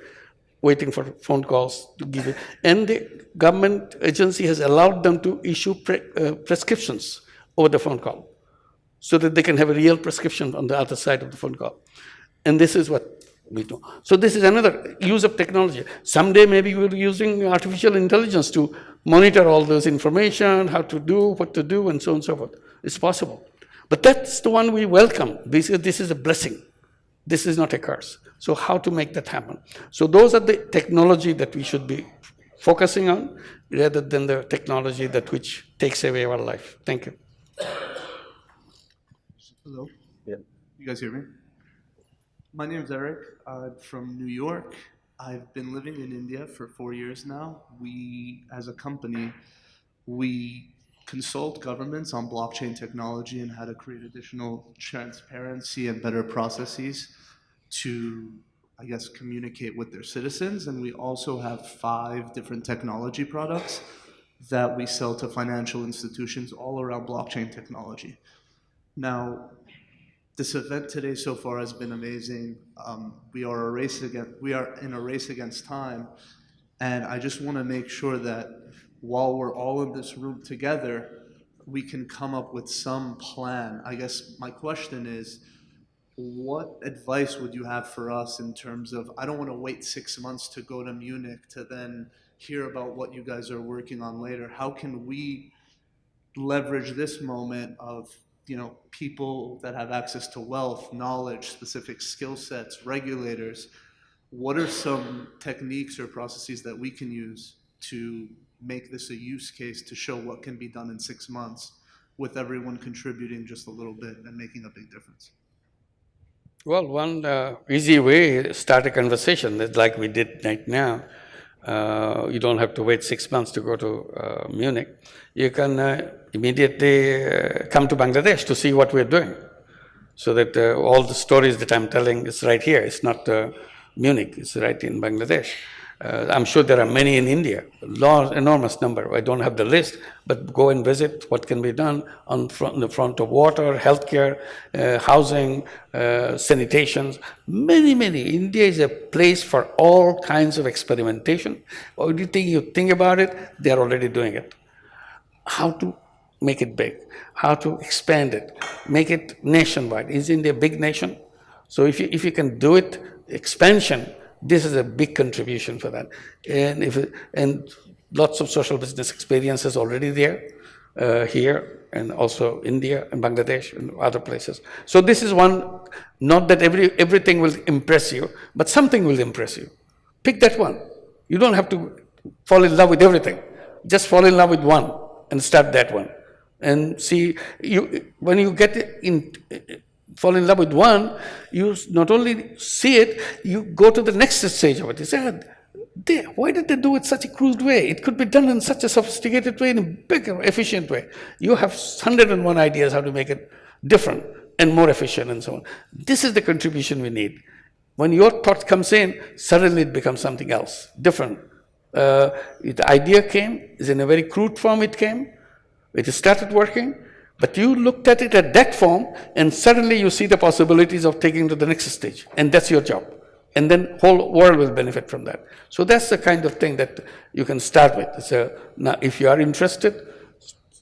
waiting for phone calls to give it. And the government agency has allowed them to issue prescriptions over the phone call so that they can have a real prescription on the other side of the phone call. And this is what we do. So this is another use of technology. Someday maybe we'll be using artificial intelligence to monitor all those information, how to do, what to do, and so on and so forth. It's possible. But that's the one we welcome. This is a blessing. This is not a curse. So how to make that happen? So those are the technology that we should be focusing on rather than the technology that which takes away our life. Thank you. Hello. Yeah. You guys hear me? My name's Eric. I'm from New York. I've been living in India for 4 years now. We, as a company, we consult governments on blockchain technology and how to create additional transparency and better processes to, I guess, communicate with their citizens. And we also have 5 different technology products that we sell to financial institutions all around blockchain technology. Now, this event today so far has been amazing. We are in a race against time, and I just want to make sure that while we're all in this room together, we can come up with some plan. I guess my question is, what advice would you have for us in terms of, I don't want to wait 6 months to go to Munich to then hear about what you guys are working on later. How can we leverage this moment of, you know, people that have access to wealth, knowledge, specific skill sets, regulators? What are some techniques or processes that we can use to make this a use case to show what can be done in 6 months with everyone contributing just a little bit and making a big difference? Well, one easy way, start a conversation. It's like we did right now. You don't have to wait 6 months to go to Munich. You can immediately come to Bangladesh to see what we're doing. So that all the stories that I'm telling is right here. It's not Munich, it's right in Bangladesh. I'm sure there are many in India, enormous number. I don't have the list, but go and visit what can be done on the front of water, healthcare, housing, sanitation, many. India is a place for all kinds of experimentation. Everything you think about it, they're already doing it. How to make it big, how to expand it, make it nationwide. Is India a big nation? So if you can do it, expansion, this is a big contribution for that. And lots of social business experiences already there, here, and also India and Bangladesh and other places. So this is one, not that everything will impress you, but something will impress you. Pick that one. You don't have to fall in love with everything. Just fall in love with one and start that one. And see, when you fall in love with one, you not only see it, you go to the next stage of it. You say, why did they do it such a crude way? It could be done in such a sophisticated way, in a bigger, efficient way. You have 101 ideas how to make it different and more efficient and so on. This is the contribution we need. When your thought comes in, suddenly it becomes something else, different. The idea came, is in a very crude form it came, it started working, but you looked at it at that form, and suddenly you see the possibilities of taking to the next stage, and that's your job. And then whole world will benefit from that. So that's the kind of thing that you can start with. Now, if you are interested,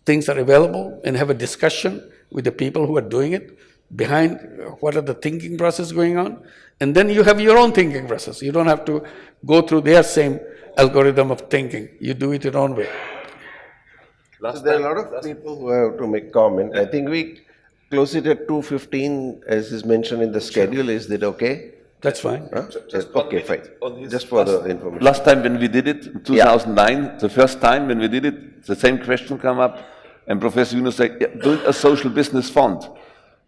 things are available, and have a discussion with the people who are doing it, behind what are the thinking process going on, and then you have your own thinking process. You don't have to go through their same algorithm of thinking. You do it your own way. So there are a lot of people who have to make comment. I think we close it at 2:15, as is mentioned in the schedule. Is that okay? That's fine. Huh? Okay, fine. Just for the information. Last time when we did it, in 2009, the first time when we did it, the same question came up, and Professor Yunus said, build a social business fund.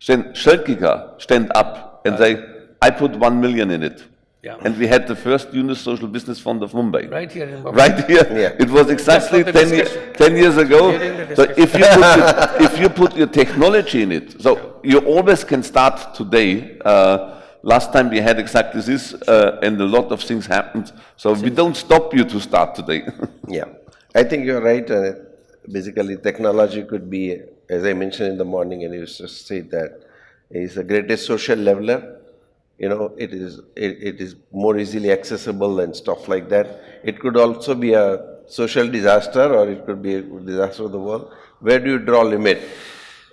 Then Schölkiger stand up and say, I put 1 million in it. Yeah. And we had the first Yunus Social Business Fund of Mumbai. Right here in Mumbai. Right here. Yeah. It was exactly 10 years ago. So if you put your technology in it, so you always can start today. Last time we had exactly this, and a lot of things happened. So we don't stop you to start today. Yeah, I think you're right. Basically, technology could be, as I mentioned in the morning, and you just said that is the greatest social leveler. You know, it is more easily accessible and stuff like that. It could also be a social disaster, or it could be a disaster of the world. Where do you draw limit?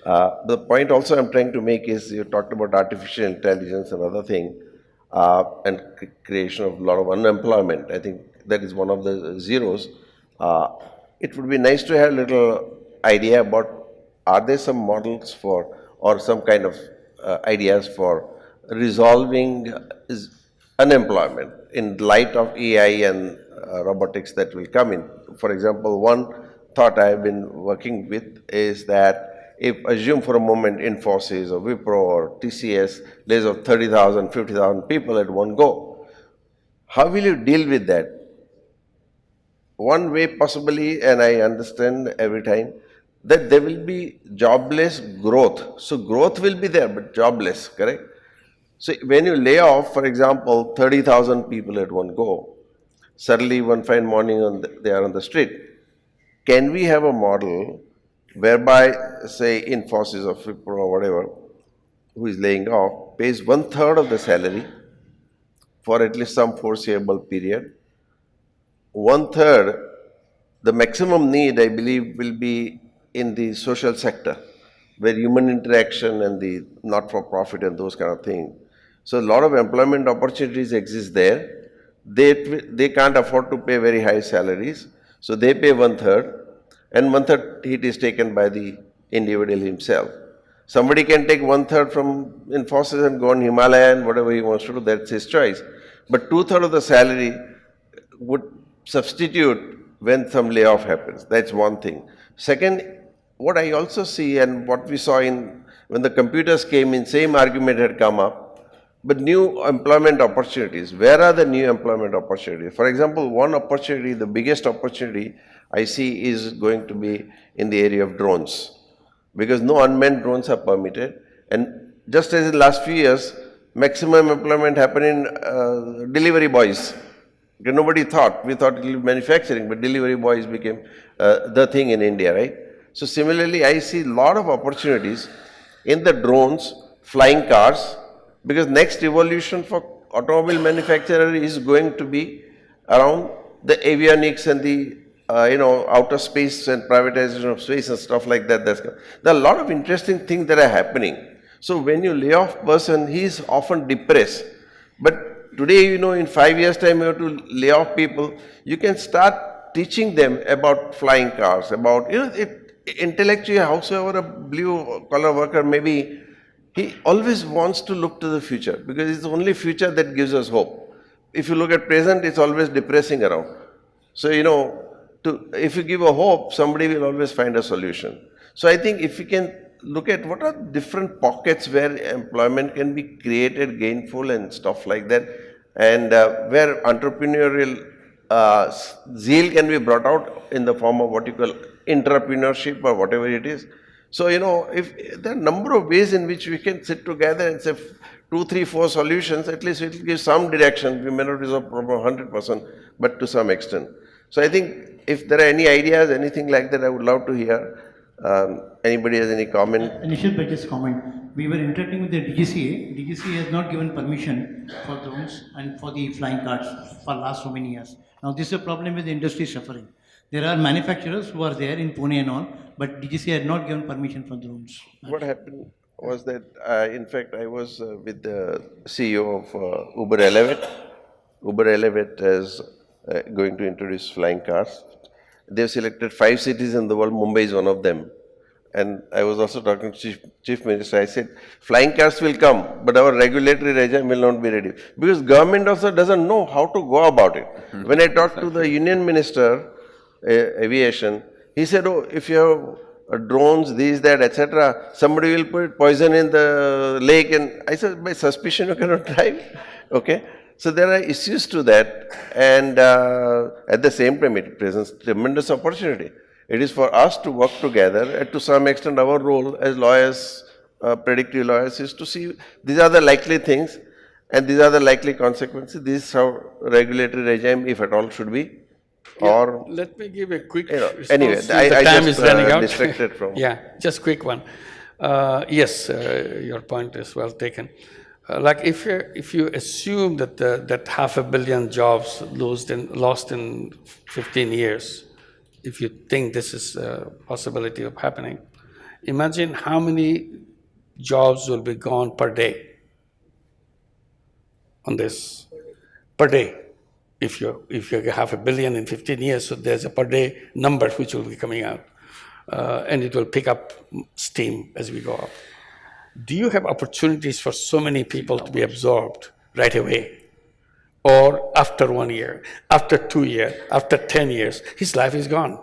The point also I'm trying to make is, you talked about artificial intelligence and other thing, and creation of a lot of unemployment. I think that is one of the zeros. it would be nice to have a little idea about, are there some models for, or some kind of ideas for resolving unemployment in light of AI and robotics that will come in. For example, one thought I have been working with is that if assume for a moment Infosys or Wipro or TCS lays off 30,000, 50,000 people at one go, how will you deal with that? One way possibly, and I understand every time, that there will be jobless growth. So growth will be there, but jobless, correct? So when you lay off, for example, 30,000 people at one go, suddenly one fine morning they are on the street. Can we have a model whereby, say, Infosys or Wipro or whatever, who is laying off, pays 1/3 of the salary for at least some foreseeable period? 1/3, the maximum need, I believe, will be in the social sector, where human interaction and the not-for-profit and those kind of things. So a lot of employment opportunities exist there. They can't afford to pay very high salaries, so they pay 1/3, and 1/3 hit is taken by the individual himself. Somebody can take 1/3 from Infosys and go on Himalaya and whatever he wants to do, that's his choice. But 2/3 of the salary would substitute when some layoff happens. That's one thing. Second, what I also see and what we saw when the computers came in, same argument had come up, but new employment opportunities. Where are the new employment opportunities? For example, one opportunity, the biggest opportunity I see is going to be in the area of drones, because no unmanned drones are permitted. And just as in the last few years, maximum employment happened in delivery boys. Okay, nobody thought, we thought it will be manufacturing, but delivery boys became the thing in India, right? So similarly, I see a lot of opportunities in the drones, flying cars, because next evolution for automobile manufacturer is going to be around the avionics and the outer space and privatization of space and stuff like that. There are a lot of interesting things that are happening. So when you lay off person, he is often depressed. But today, in 5 years' time, you have to lay off people. You can start teaching them about flying cars, about, intellectually, howsoever a blue-collar worker may be, he always wants to look to the future, because it's the only future that gives us hope. If you look at present, it's always depressing around. So, if you give a hope, somebody will always find a solution. So I think if we can look at what are different pockets where employment can be created, gainful and stuff like that, and where entrepreneurial zeal can be brought out in the form of what you call entrepreneurship or whatever it is. So, if there are a number of ways in which we can sit together and say 2, 3, 4 solutions, at least it will give some direction. We may not resolve the problem 100%, but to some extent. So I think if there are any ideas, anything like that, I would love to hear. Anybody has any comment? Nishith, by just comment. We were interacting with the DGCA. DGCA has not given permission for drones and for the flying cars for last so many years. Now this is a problem with the industry suffering. There are manufacturers who are there in Pune and all, but DGCA had not given permission for drones. What happened was that, in fact, I was with the CEO of Uber Elevate. Uber Elevate is going to introduce flying cars. They've selected 5 cities in the world. Mumbai is one of them. And I was also talking to Chief Minister. I said, flying cars will come, but our regulatory regime will not be ready. Because government also doesn't know how to go about it. When I talked to the Union Minister, aviation, he said, oh, if you have drones, these, that, etc., somebody will put poison in the lake. And I said, by suspicion, you cannot drive. Okay. So there are issues to that, and at the same time, it presents tremendous opportunity. It is for us to work together, and to some extent, our role as lawyers, predictive lawyers, is to see these are the likely things, and these are the likely consequences. This is how regulatory regime, if at all, should be. Yeah, or let me give a quick response. Anyway, the time just is running out. distracted from. Yeah, just quick one. Yes, your point is well taken. Like if you assume that that 500 million jobs lost in 15 years, if you think this is a possibility of happening, imagine how many jobs will be gone per day on this, per day. if you have 1 billion in 15 years, so there's a per day number which will be coming out, and it will pick up steam as we go up. Do you have opportunities for so many people to be absorbed right away? Or after 1 year, after 2 years, after 10 years, his life is gone.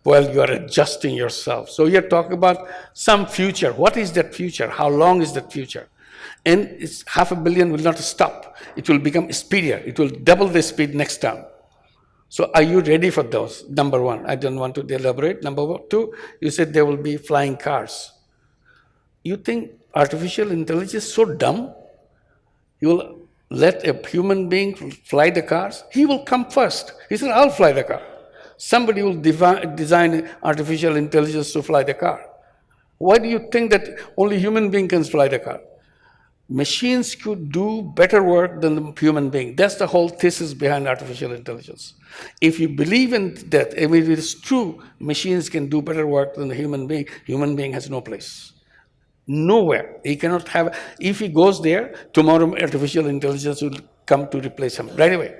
Well, you are adjusting yourself. So you're talking about some future. What is that future? How long is that future? And it's 500 million will not stop. It will become speedier. It will double the speed next time. So are you ready for those? Number one, I don't want to elaborate. Number two, you said there will be flying cars. You think artificial intelligence is so dumb? You will let a human being fly the cars? He will come first. He said, I'll fly the car. Somebody will design artificial intelligence to fly the car. Why do you think that only human being can fly the car? Machines could do better work than the human being. That's the whole thesis behind artificial intelligence. If you believe in that, if it is true, machines can do better work than the human being has no place. Nowhere. He cannot have, if he goes there, tomorrow artificial intelligence will come to replace him right away.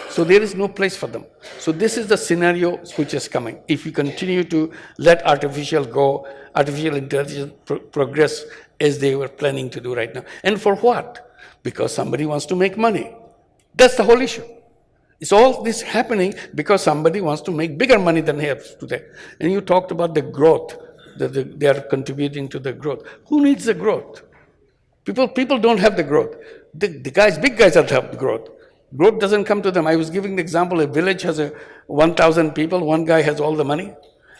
So there is no place for them. So this is the scenario which is coming. If you continue to let artificial intelligence progress as they were planning to do right now. And for what? Because somebody wants to make money. That's the whole issue. It's all this happening because somebody wants to make bigger money than they have today. And you talked about the growth, that they are contributing to the growth. Who needs the growth? People don't have the growth. The big guys have the growth. Growth doesn't come to them. I was giving the example, a village has 1,000 people, one guy has all the money.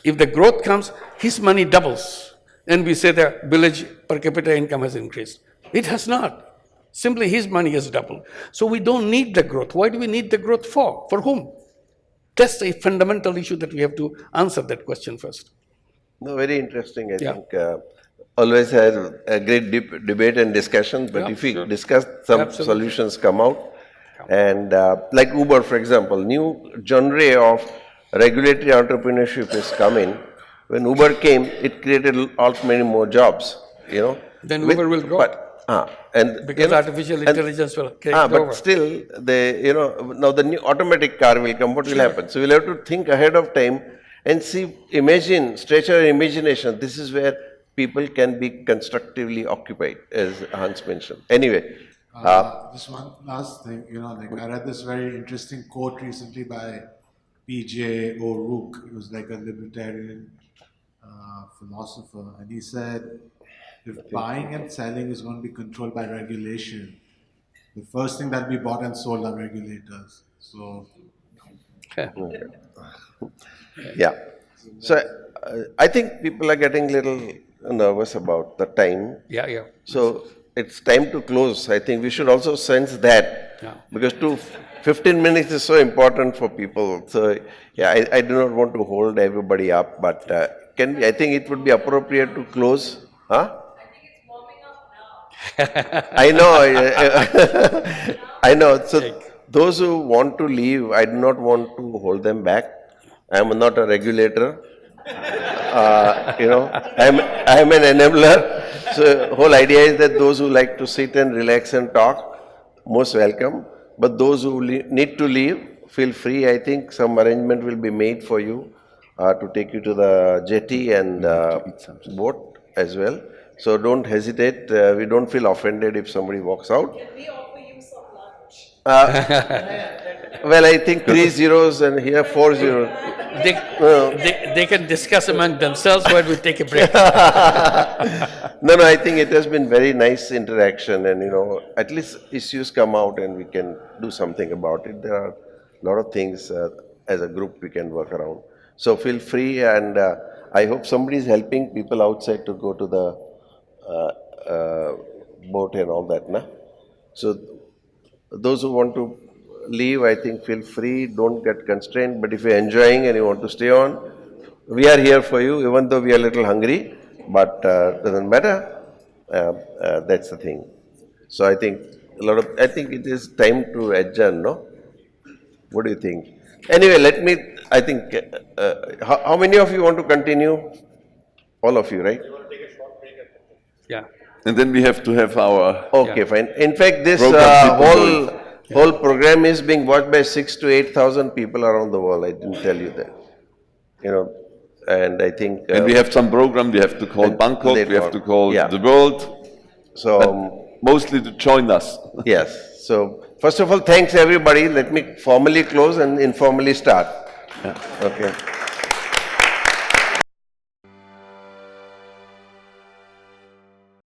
If the growth comes, his money doubles. And we say the village per capita income has increased. It has not. Simply his money has doubled. So we don't need the growth. Why do we need the growth for? For whom? That's a fundamental issue that we have to answer that question first. No, very interesting. I think always has a great debate and discussion, but if we discuss, some solutions come out. And like Uber, for example, new genre of regulatory entrepreneurship is coming. When Uber came, it created many more jobs, Then Uber will go. Because artificial intelligence will take over. But still, now the new automatic car will come, what will happen? So we'll have to think ahead of time and stretch our imagination. This is where people can be constructively occupied, as Hans mentioned. Anyway. Just one last thing, I read this very interesting quote recently by P.J. O'Rourke. He was like a libertarian philosopher, and he said, if buying and selling is going to be controlled by regulation, the first thing that will be bought and sold are regulators. So, yeah. So I think people are getting a little nervous about the time. Yeah. So it's time to close. I think we should also sense that, because 15 minutes is so important for people. So I do not want to hold everybody up, but I think it would be appropriate to close. Huh? I think it's warming up now. I know. I know. So those who want to leave, I do not want to hold them back. I am not a regulator. I am an enabler. So whole idea is that those who like to sit and relax and talk, most welcome. But those who need to leave, feel free. I think some arrangement will be made for you to take you to the jetty and boat as well. So don't hesitate. We don't feel offended if somebody walks out. Can we offer you some lunch? Well, I think 3 zeros and here 4 zeros. They can discuss among themselves while we take a break. No, I think it has been very nice interaction, and at least issues come out and we can do something about it. There are a lot of things as a group we can work around. So feel free, and I hope somebody is helping people outside to go to the boat and all that. So those who want to leave, I think feel free, don't get constrained, but if you're enjoying and you want to stay on, we are here for you, even though we are a little hungry, but doesn't matter. That's the thing. So I think it is time to adjourn, no? What do you think? Anyway, how many of you want to continue? All of you, right? Yeah. And then we have to have our... Okay, fine. In fact, this program whole Whole program is being watched by 6,000 to 8,000 people around the world. I didn't tell you that. You know, and I think. And we have some program. We have to call Bangkok. We have to call the world. So mostly to join us. Yes. So first of all, thanks everybody. Let me formally close and informally start. Okay.